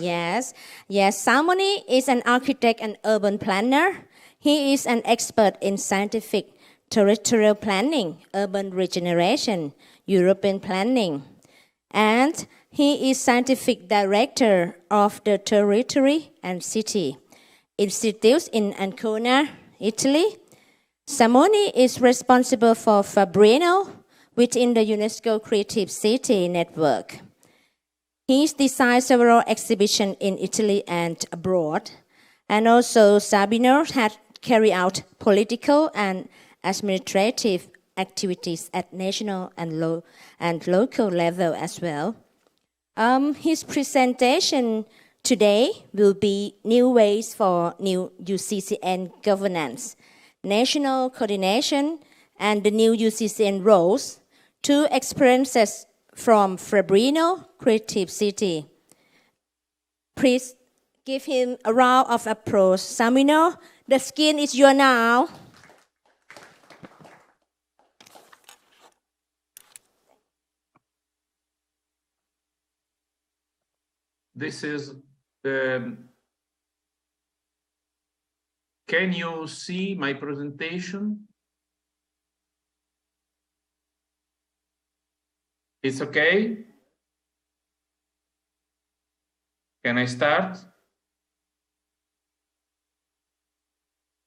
Yes. Yes. Samoni is an architect and urban planner. He is an expert in scientific territorial planning, urban regeneration, European planning. And he is scientific director of the Territory and City Institutes in Ancona, Italy. Samoni is responsible for Fabrino within the UNESCO Creative City Network. He's designed several exhibitions in Italy and abroad. And also Sabino had carried out political and administrative activities at national and local level as well. His presentation today will be new ways for new UCCN governance, national coordination, and the new UCCN roles, 2 experiences from Fabrino Creative City. Please give him a round of applause. Samino, the skin is yours now. This is, can you see my presentation? It's okay? Can I start?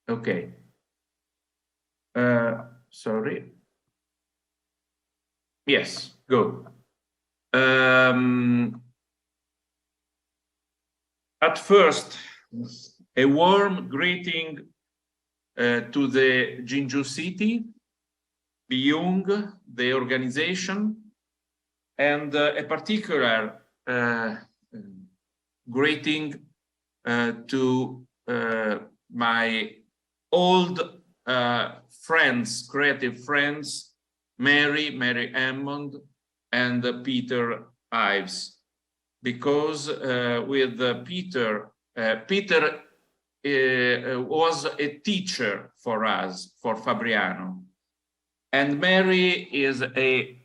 Okay. Sorry. Yes, go. At first, a warm greeting to the Jinju city Byung, the organization, and a particular greeting to my old friends, creative friends, Mary Hammond, and Peter Ives, because with Peter was a teacher for us, for Fabriano, and Mary is a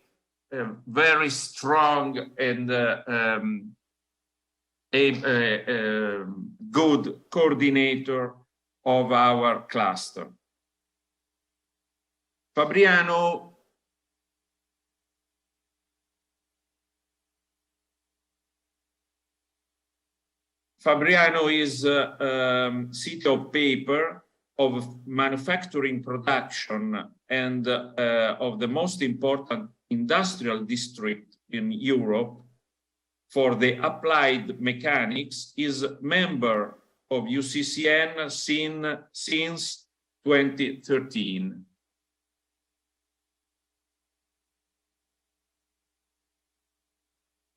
very strong and a good coordinator of our cluster. Fabriano is city of paper, of manufacturing production, and of the most important industrial district in Europe for the applied mechanics, is member of UCCN since 2013.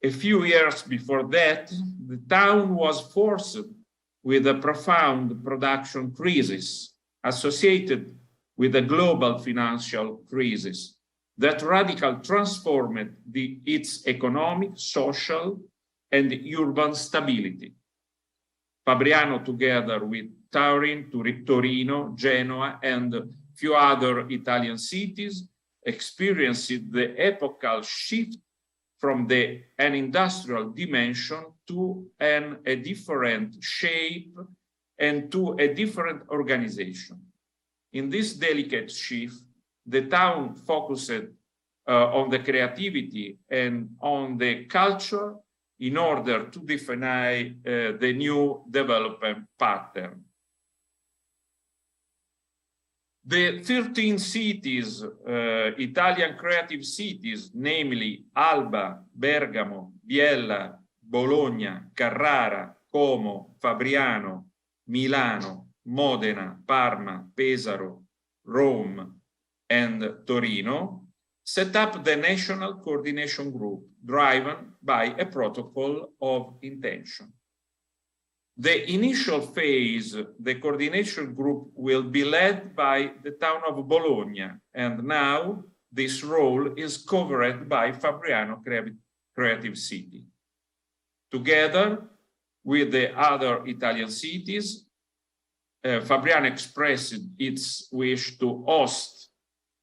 A few years before that, the town was forced with a profound production crisis associated with a global financial crisis that radically transformed its economic, social, and urban stability. Fabriano, together with Turin, Torino, Genoa, and a few other Italian cities, experienced the epochal shift from an industrial dimension to a different shape and to a different organization. In this delicate shift, the town focused on the creativity and on the culture in order to define the new development pattern. The 13 cities, Italian creative cities, namely Alba, Bergamo, Biella, Bologna, Carrara, Como, Fabriano, Milano, Modena, Parma, Pesaro, Rome, and Torino, set up the National Coordination Group, driven by a protocol of intention. The initial phase, the coordination group will be led by the town of Bologna, and now this role is covered by Fabriano Creative City. Together with the other Italian cities, Fabriano expressed its wish to host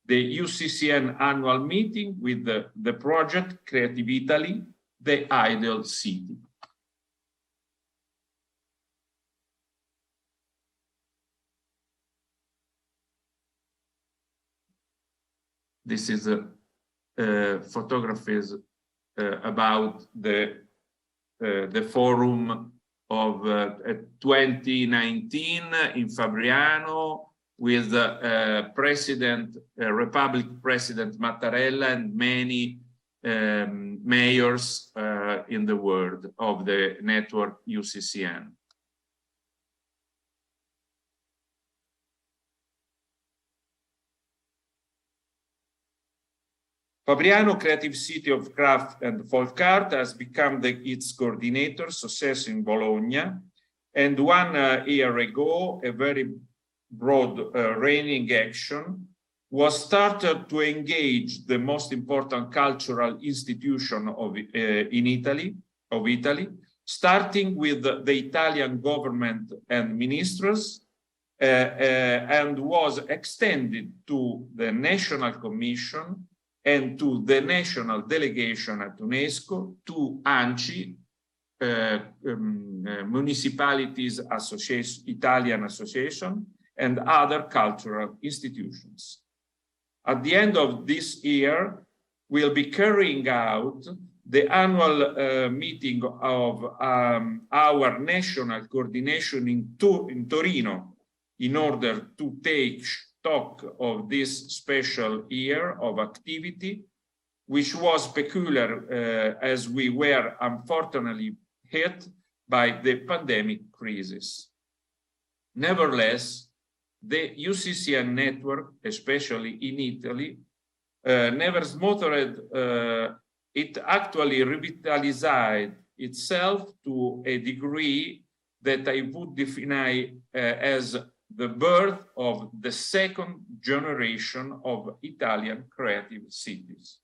the UCCN annual meeting with the project Creative Italy, the Ideal City. This is photographies about the forum of 2019 in Fabriano with Republic President Mattarella and many mayors in the world of the network UCCN. Fabriano Creative City of Craft and Folk Art has become its coordinator, success in Bologna, and 1 year ago, a very broad reigning action was started to engage the most important cultural institution in Italy, starting with the Italian government and ministers, and was extended to the National Commission and to the national delegation at UNESCO, to ANCI, municipalities association, Italian association, and other cultural institutions. At the end of this year, we'll be carrying out the annual meeting of our national coordination in Torino in order to take stock of this special year of activity, which was peculiar as we were unfortunately hit by the pandemic crisis. Nevertheless, the UCCN network, especially in Italy, never smothered, it actually revitalized itself to a degree that I would define as the birth of the second generation of Italian creative cities.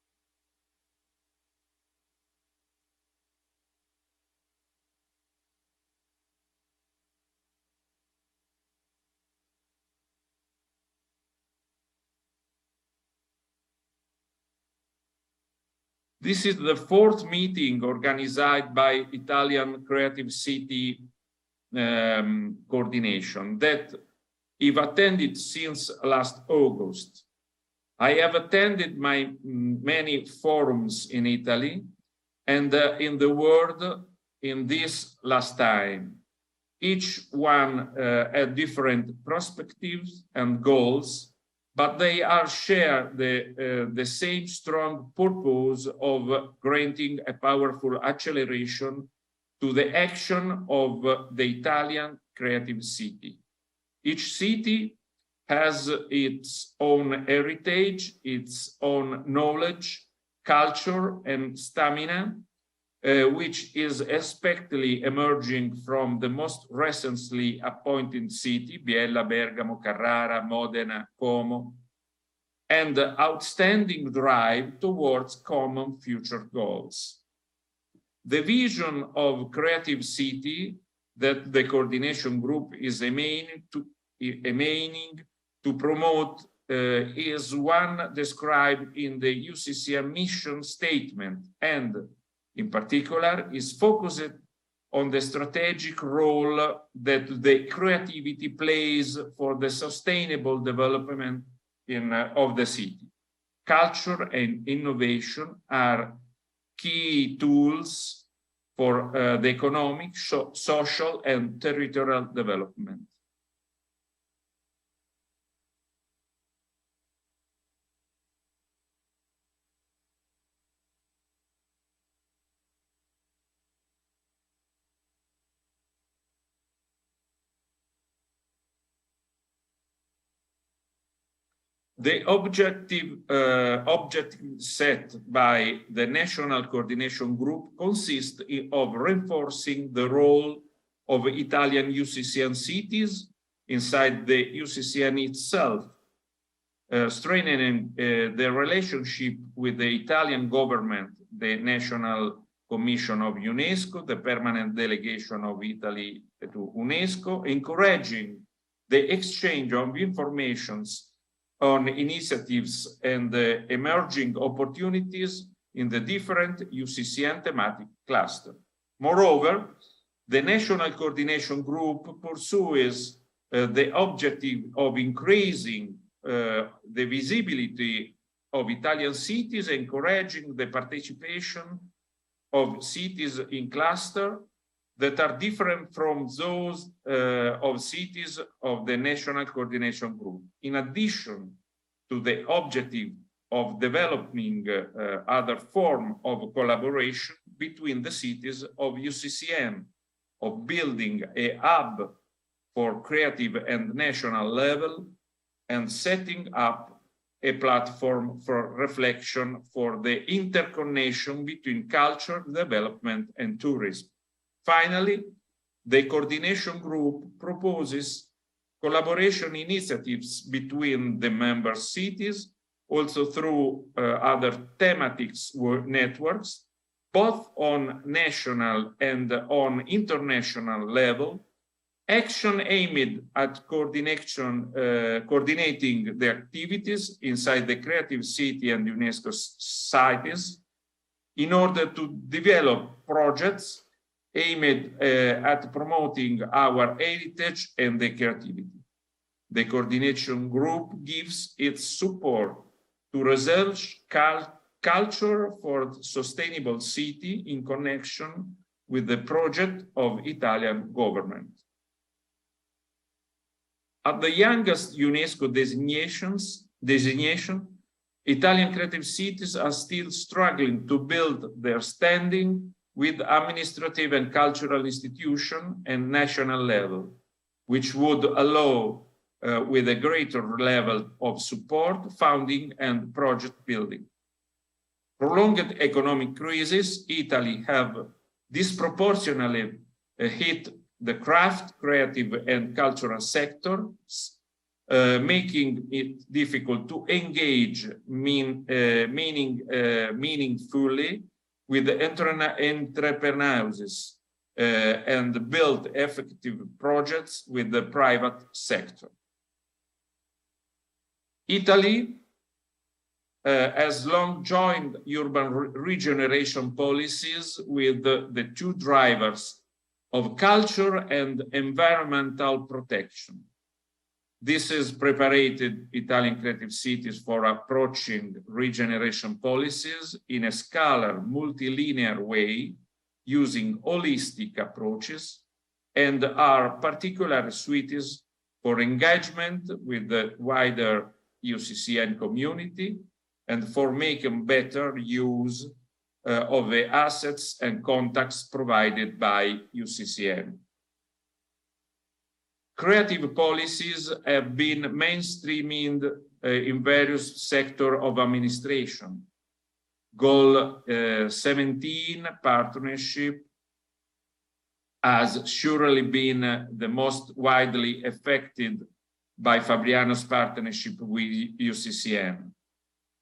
This is the fourth meeting organized by Italian Creative City Coordination that I've attended since last August. I have attended many forums in Italy and in the world in this last time. Each one had different perspectives and goals, but they are share the same strong purpose of granting a powerful acceleration to the action of the Italian creative city. Each city has its own heritage, its own knowledge, culture, and stamina, which is especially emerging from the most recently appointed city, Biella, Bergamo, Carrara, Modena, Como, and the outstanding drive towards common future goals. The vision of Creative City that the coordination group is aiming to promote is one described in the UCCM mission statement and in particular is focused on the strategic role that the creativity plays for the sustainable development of the city. Culture and innovation are key tools for the economic, social, and territorial development. The objective set by the National Coordination Group consists of reinforcing the role of Italian UCCN cities inside the UCCN itself, strengthening the relationship with the Italian government, the National Commission of UNESCO, the permanent delegation of Italy to UNESCO, encouraging the exchange of information on initiatives and emerging opportunities in the different UCCN thematic clusters. Moreover, the National Coordination Group pursues the objective of increasing the visibility of Italian cities, encouraging the participation of cities in clusters that are different from those of cities of the National Coordination Group. In addition to the objective of developing other forms of collaboration between the cities of UCCN, of building a hub for creative and national level, and setting up a platform for reflection for the interconnection between culture, development, and tourism. Finally, the coordination group proposes collaboration initiatives between the member cities, also through other thematics networks, both on national and on international level, action aimed at coordinating the activities inside the creative city and UNESCO sites in order to develop projects aimed at promoting our heritage and the creativity. The coordination group gives its support to research culture for sustainable city in connection with the project of Italian government. At the youngest UNESCO designation, Italian creative cities are still struggling to build their standing with administrative and cultural institutions and national level, which would allow with a greater level of support, funding, and project building. Prolonged economic crisis, Italy have disproportionately hit the craft, creative, and cultural sectors, making it difficult to engage meaningfully with the entrepreneurs and build effective projects with the private sector. Italy has long joined urban regeneration policies with the two drivers of culture and environmental protection. This has prepared Italian creative cities for approaching regeneration policies in a scalar, multilinear way, using holistic approaches, and are particularly suited for engagement with the wider UCCN community and for making better use of the assets and contacts provided by UCCN. Creative policies have been mainstreamed in various sectors of administration. Goal 17, partnership, has surely been the most widely affected by Fabriano's partnership with UCCN.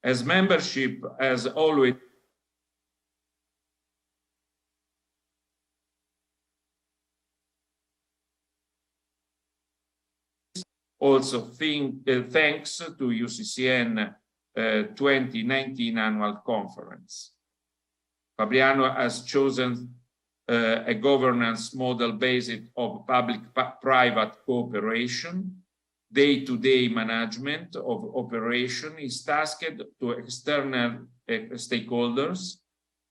As membership has always also thanks to UCCN 2019 annual conference. Fabriano has chosen a governance model based on public-private cooperation. Day-to-day management of operation is tasked to external stakeholders,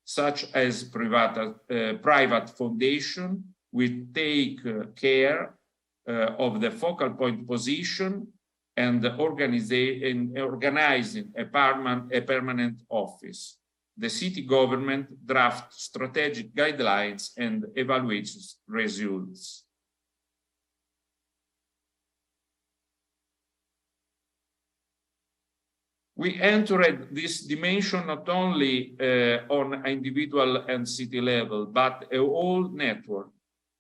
such as private foundation, which take care of the focal point position and organizing a permanent office. The city government drafts strategic guidelines and evaluates results. We entered this dimension not only on individual and city level, but a whole network.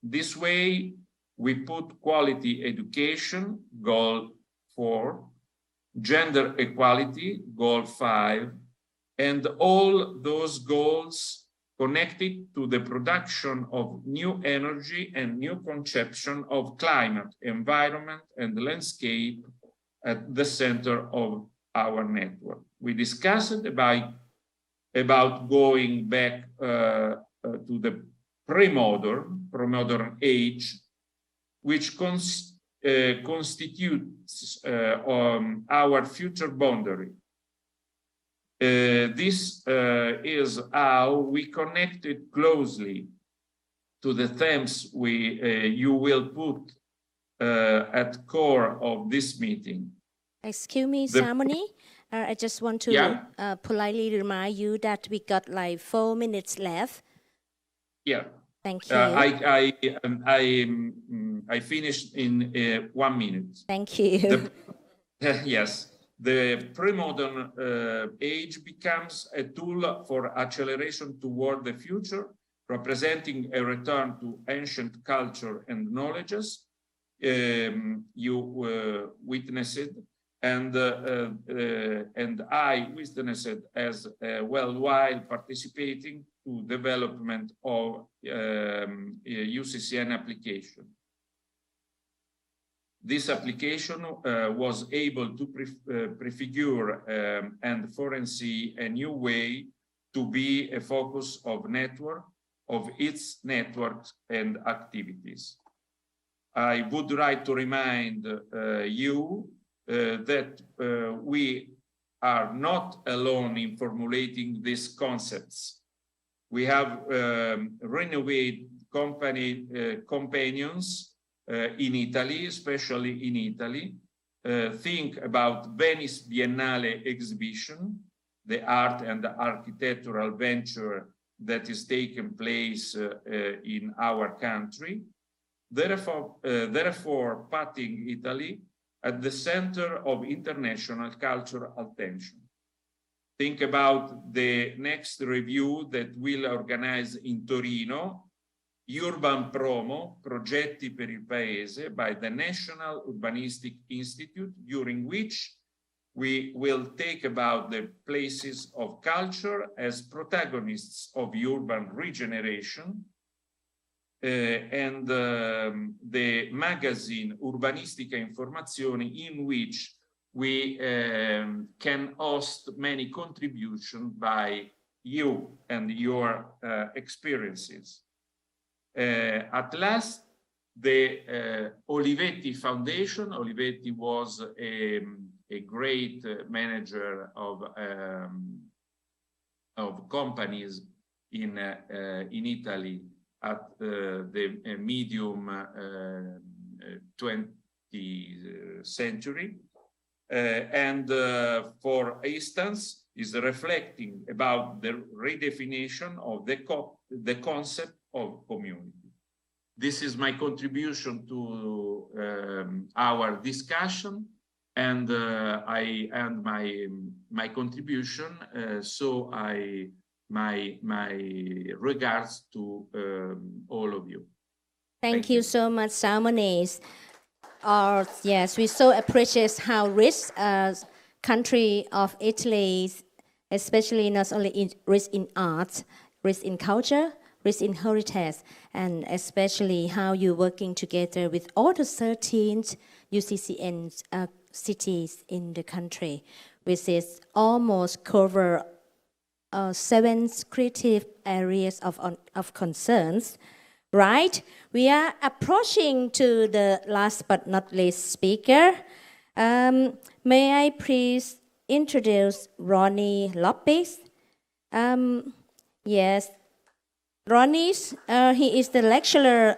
This way, we put quality education, goal 4, gender equality, goal 5, and all those goals connected to the production of new energy and new conception of climate, environment, and landscape at the center of our network. We discussed about going back to the pre-modern age, which constitutes our future boundary. This is how we connected closely to the themes you will put at core of this meeting. Excuse me, Samoni. I just want to politely remind you that we got like 4 minutes left. Yeah. Thank you. I finished in 1 minute. Thank you. Yes, the pre-modern age becomes a tool for acceleration toward the future, representing a return to ancient culture and knowledges you witnessed, and I witnessed it as well while participating to development of UCCN application. This application was able to prefigure and foresee a new way to be a focus of its networks and activities. I would like to remind you that we are not alone in formulating these concepts. We have renovated companions in Italy, especially in Italy. Think about Venice Biennale exhibition, the art and the architectural venture that is taking place in our country. Therefore, Patting Italy at the center of international cultural attention. Think about the next review that we'll organize in Torino, Urban Promo, Progetti per il Paese, by the National Urbanistic Institute, during which we will take about the places of culture as protagonists of urban regeneration, and the magazine Urbanistica Informazioni, in which we can host many contributions by you and your experiences. At last, the Olivetti Foundation. Olivetti was a great manager of companies in Italy at the medium 20th century, and for instance is reflecting about the redefinition of the concept of community. This is my contribution to our discussion, and I end my contribution. So my regards to all of you. Thank you so much, Salmones. Yes, we so appreciate how rich country of Italy is, especially not only rich in art, rich in culture, rich in heritage, and especially how you're working together with all the 13 UCCN cities in the country, which is almost cover 7 creative areas of concerns. Right, we are approaching to the last but not least speaker. May I please introduce Ronnie Lopez? Yes, Ronnie, he is the lecturer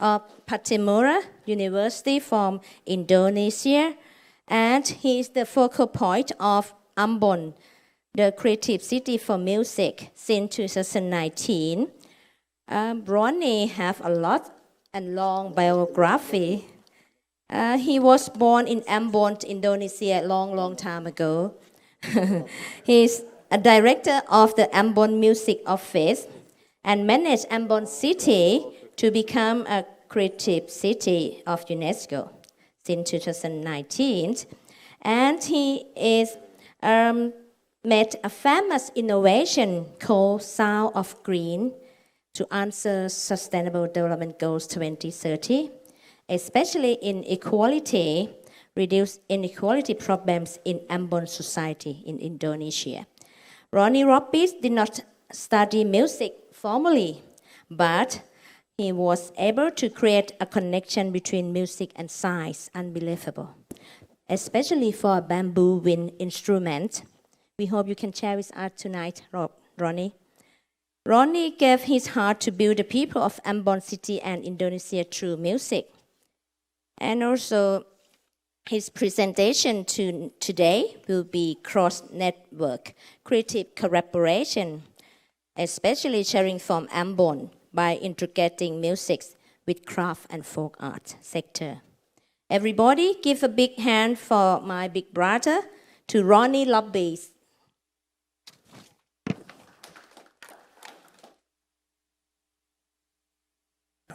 of Patimura University from Indonesia, and he is the focal point of Ambon, the creative city for music, since 2019. Ronnie have a lot and long biography. He was born in Ambon, Indonesia, a long time ago. He's a director of the Ambon Music Office and managed Ambon City to become a creative city of UNESCO since 2019. And he is made a famous innovation called Sound of Green to answer Sustainable Development Goals 2030, especially in equality, reduce inequality problems in Ambon society in Indonesia. Ronnie Lopez did not study music formally, but he was able to create a connection between music and science, unbelievable, especially for a bamboo wind instrument. We hope you can share with us tonight, Ronnie. Ronnie gave his heart to build the people of Ambon City and Indonesia through music. And also, his presentation today will be cross-network, creative collaboration, especially sharing from Ambon by integrating music with craft and folk art sector. Everybody give a big hand for my big brother, to Ronnie Lopez.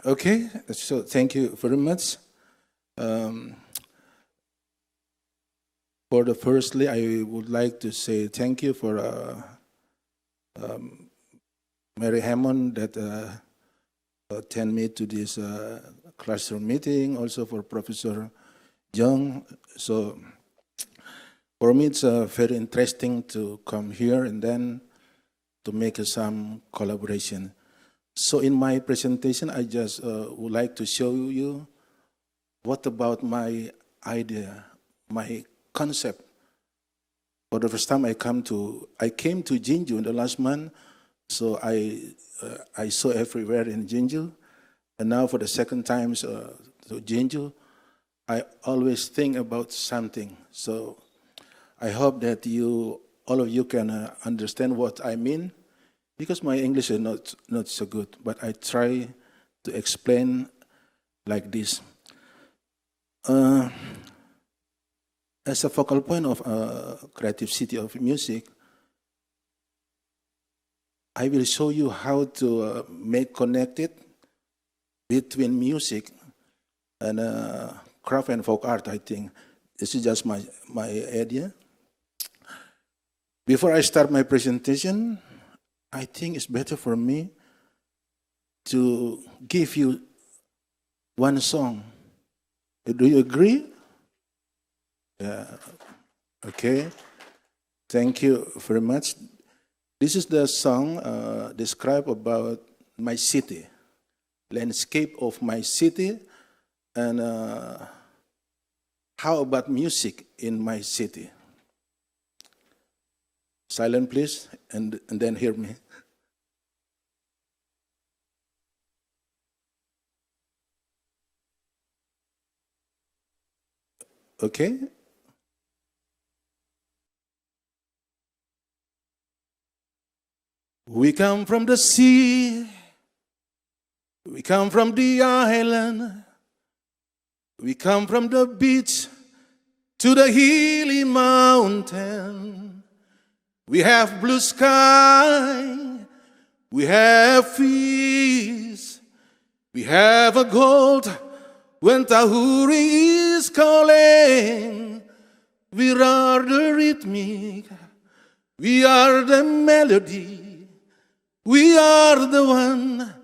Okay, so thank you very much. Firstly, I would like to say thank you for Mary Hammond that attend me to this classroom meeting, also for Professor Jung. So for me, it's very interesting to come here and then to make some collaboration. So in my presentation, I just would like to show you what about my idea, my concept. For the first time I came to Jinju in the last month, so I saw everywhere in Jinju, and now for the second time to Jinju, I always think about something. So I hope that all of you can understand what I mean, because my English is not so good, but I try to explain like this. as a focal point of Creative City of Music, I will show you how to make connected between music and craft and folk art, I think. This is just my idea. Before I start my presentation, I think it's better for me to give you one song. Do you agree? Yeah. Okay. Thank you very much. This is the song describe about my city, landscape of my city, and how about music in my city. Silent, please, and then hear me. Okay? We come from the sea, we come from the island, we come from the beach to the hilly mountain. We have blue sky, we have fish, we have a gold when Tahuri is calling. We are the rhythmic, we are the melody. We are the one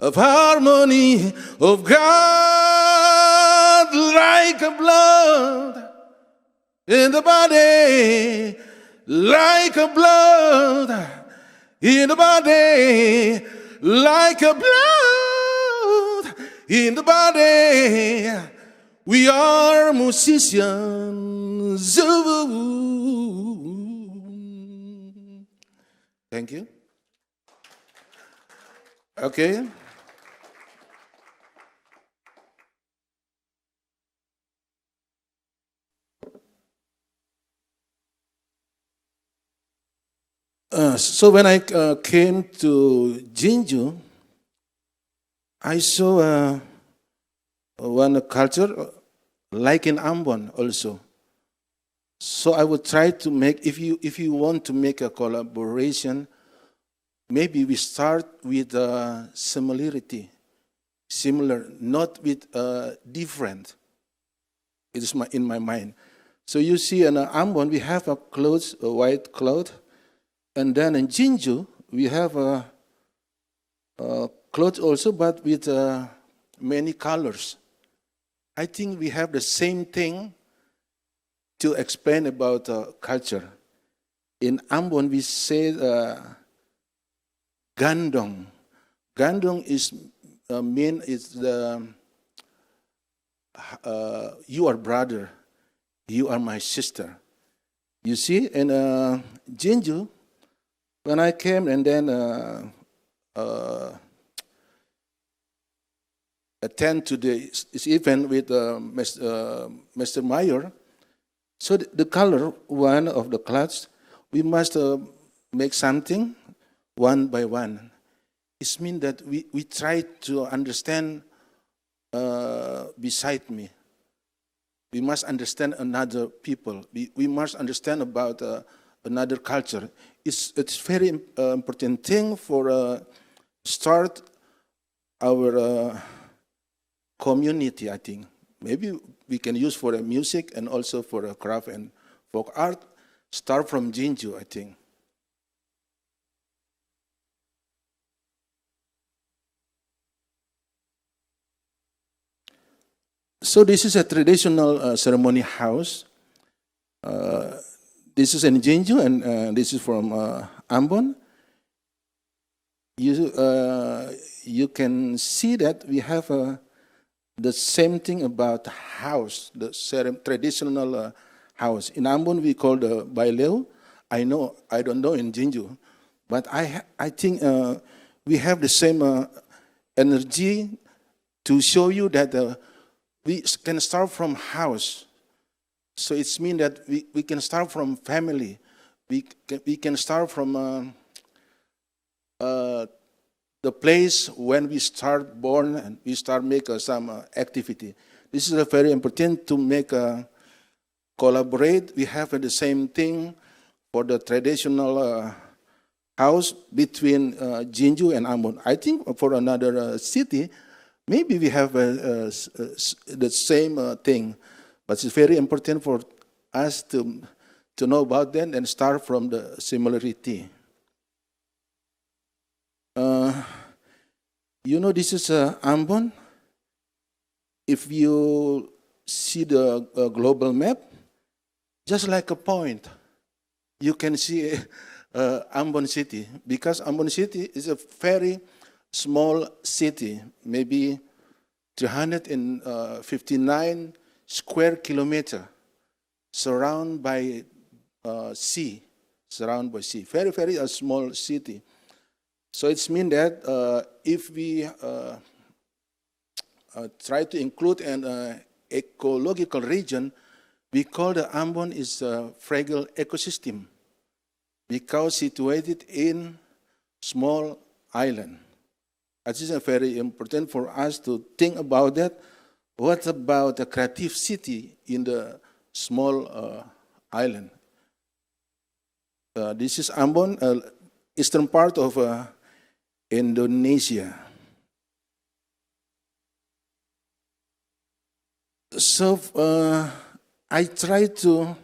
of harmony of God, like a blood in the body, like a blood in the body, like a blood in the body. We are musicians. Thank you. Okay. So when I came to Jinju, I saw one culture like in Ambon also. So I would try to make, if you want to make a collaboration, maybe we start with similarity, similar, not with different. It is in my mind. So you see in Ambon, we have a clothes, a white cloth, and then in Jinju, we have a clothes also, but with many colors. I think we have the same thing to explain about culture. In Ambon, we say Gandong. Gandong is is the you are brother, you are my sister. You see, in Jinju, when I came and then attend to this event with Mr. Meyer, so the color one of the clothes, we must make something one by one. It means that we try to understand beside me. We must understand another people. We must understand about another culture. It's very important thing for start our community, I think. Maybe we can use for music and also for craft and folk art. Start from Jinju, I think. So this is a traditional ceremony house. This is in Jinju, and this is from Ambon. You can see that we have the same thing about house, the traditional house. In Ambon, we call the baileu. I don't know in Jinju, but I think we have the same energy to show you that we can start from house. So it's mean that we can start from family. We can start from the place when we start born and we start make some activity. This is very important to make collaborate. We have the same thing for the traditional house between Jinju and Ambon. I think for another city, maybe we have the same thing, but it's very important for us to know about them and start from the similarity. You know, this is Ambon. If you see the global map, just like a point, you can see Ambon City, because Ambon City is a very small city, maybe 359 square kilometer, surrounded by sea, very, very small city. So it's mean that if we try to include an ecological region, we call the Ambon is a fragile ecosystem because situated in small island. It is very important for us to think about that. What about a creative city in the small island? This is Ambon, eastern part of Indonesia. So I try to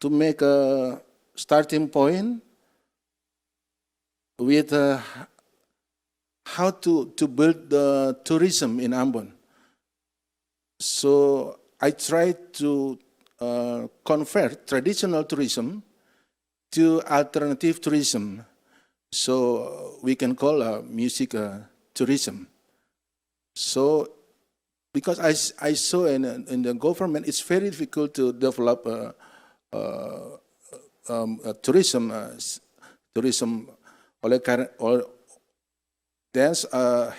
make a starting point with how to build the tourism in Ambon. So I try to convert traditional tourism to alternative tourism. So we can call music tourism. So because I saw in the government, it's very difficult to develop tourism.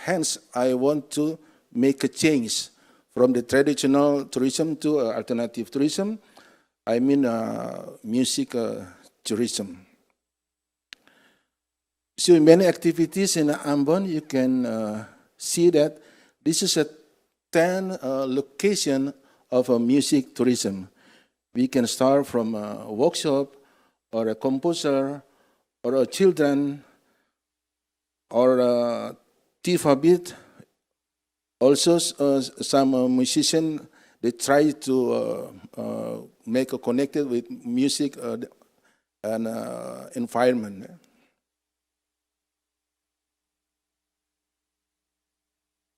Hence, I want to make a change from the traditional tourism to alternative tourism. I mean music tourism. So in many activities in Ambon, you can see that this is a 10 location of music tourism. We can start from a workshop or a composer or a children or a tea-fabit. Also, some musicians, they try to make a connected with music and environment.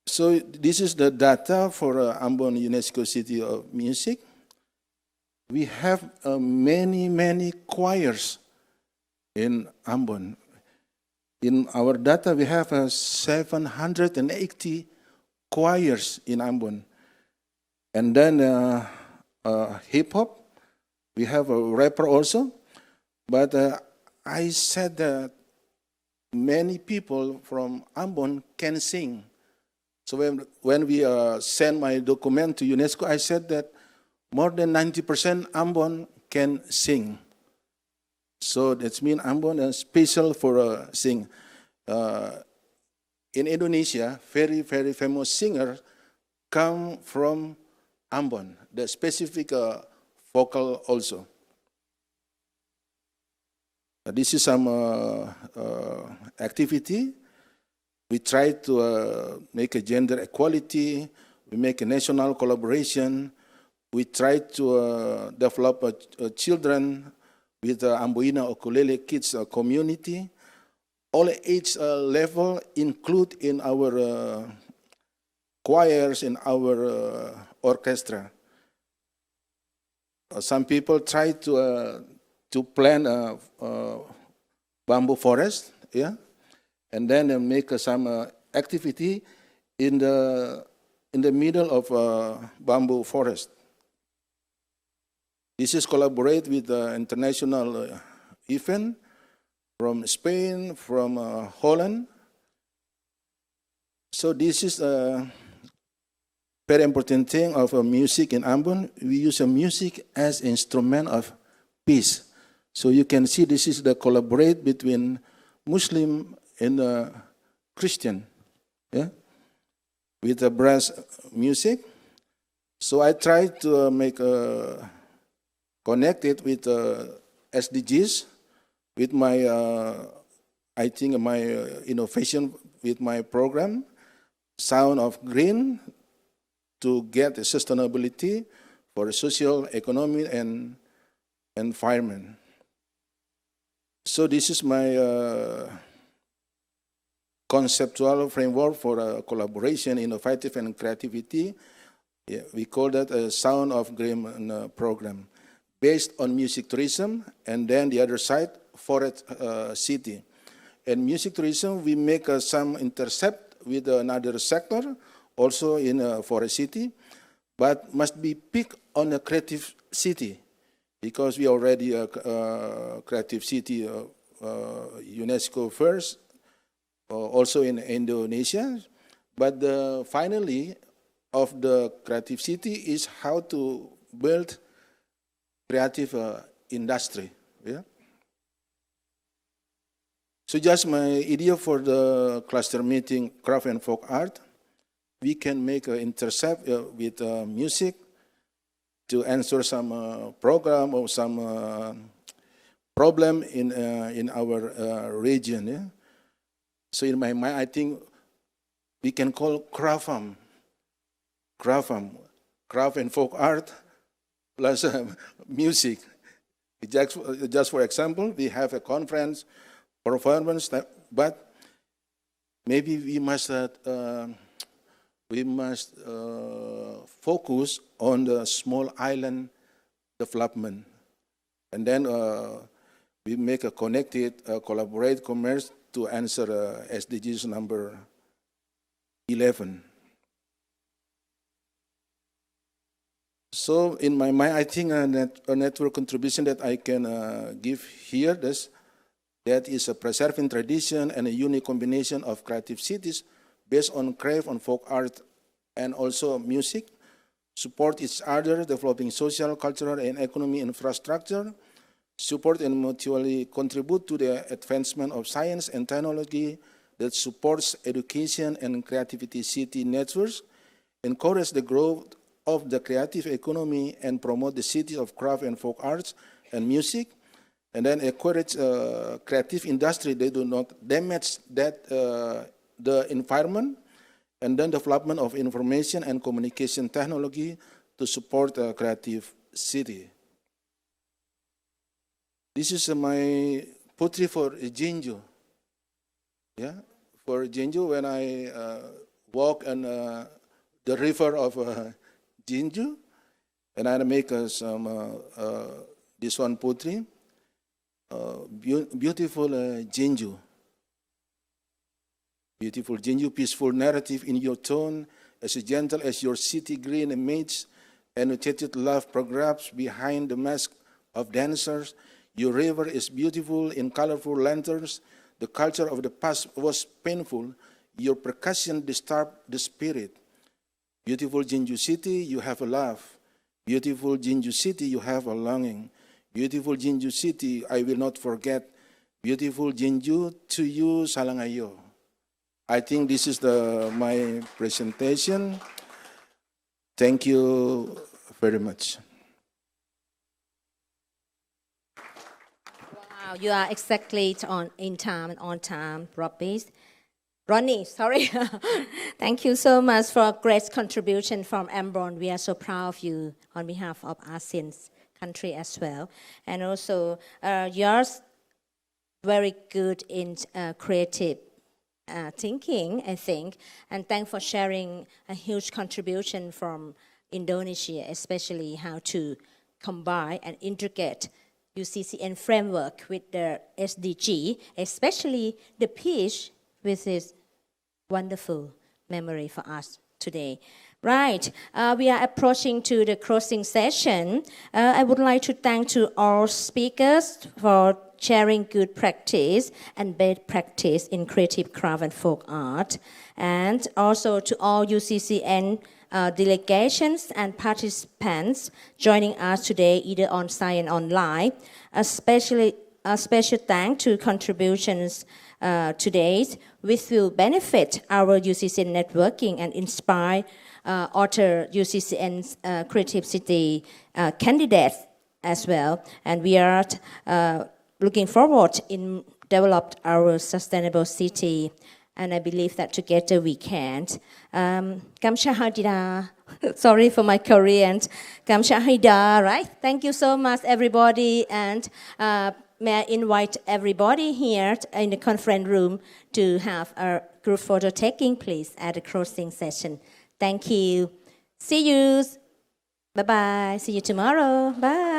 So this is the data for Ambon UNESCO City of Music. We have many choirs in Ambon. In our data, we have 780 choirs in Ambon. And then hip hop, we have a rapper also. But I said that many people from Ambon can sing. So when we send my document to UNESCO, I said that more than 90% Ambon can sing. So that means Ambon is special for sing. In Indonesia, very famous singers come from Ambon, the specific vocal also. This is some activity. We try to make a gender equality. We make a national collaboration. We try to develop children with the Amboina ukulele kids community. All age level include in our choirs, in our orchestra. Some people try to plant a bamboo forest, yeah, and then make some activity in the middle of bamboo forest. This is collaborate with the international event from Spain, from Holland. So this is a very important thing of music in Ambon. We use music as instrument of peace. So you can see this is the collaborate between Muslim and Christian, yeah, with the brass music. So I try to make connected with SDGs, with my, I think my innovation with my program, Sound of Green, to get sustainability for social, economy, and environment. So this is my conceptual framework for collaboration, innovative, and creativity. Yeah, we call that a Sound of Green program, based on music tourism, and then the other side, forest city. And music tourism, we make some intercept with another sector, also in forest city, but must be picked on a creative city, because we already a creative city, UNESCO first, also in Indonesia. But finally, of the creative city is how to build creative industry. Yeah. So just my idea for the cluster meeting, craft and folk art, we can make an intercept with music to answer some program or some problem in our region. Yeah? So in my mind, I think we can call craft and folk art plus music. Just for example, we have a conference, performance, but maybe we must focus on the small island development, and then we make a connected, collaborate commerce to answer SDGs number 11. So in my mind, I think a network contribution that I can give here, that is a preserving tradition and a unique combination of creative cities based on craft and folk art and also music, support each other, developing social, cultural, and economic infrastructure, support and mutually contribute to the advancement of science and technology that supports education and creativity city networks, encourage the growth of the creative economy and promote the city of craft and folk arts and music, and then encourage creative industry. They do not damage that the environment, and then development of information and communication technology to support a creative city. This is my poetry for Jinju. Yeah, for Jinju, when I walk on the river of Jinju, and I make some this one poetry. Beautiful Jinju. Beautiful Jinju, peaceful narrative in your tone, as gentle as your city green image, annotated love paragraphs behind the mask of dancers. Your river is beautiful in colorful lanterns. The culture of the past was painful. Your percussion disturbed the spirit. Beautiful Jinju city, you have a love. Beautiful Jinju city, you have a longing. Beautiful Jinju city, I will not forget. Beautiful Jinju, to you, Salangayo. I think this is my presentation. Thank you very much. Wow, you are exactly on time, Ronnie, sorry. Thank you so much for a great contribution from Ambron. We are so proud of you on behalf of ASEAN's country as well. And also, yours very good in creative thinking, I think. And thanks for sharing a huge contribution from Indonesia, especially how to combine and integrate UCCN framework with the SDG, especially the peace, with this wonderful memory for us today. Right, we are approaching to the closing session. I would like to thank to all speakers for sharing good practice and best practice in creative craft and folk art, and also to all UCCN delegations and participants joining us today, either on site and online. A special thanks to contributions today, which will benefit our UCCN networking and inspire other UCCN's creative city candidates as well. And we are looking forward in develop our sustainable city. And I believe that together we can. Kamshahadida. Sorry for my Korean. Kamshahida, right? Thank you so much, everybody. And may I invite everybody here in the conference room to have a group photo taking, please, at the closing session. Thank you. See you. Bye-bye. See you tomorrow. Bye.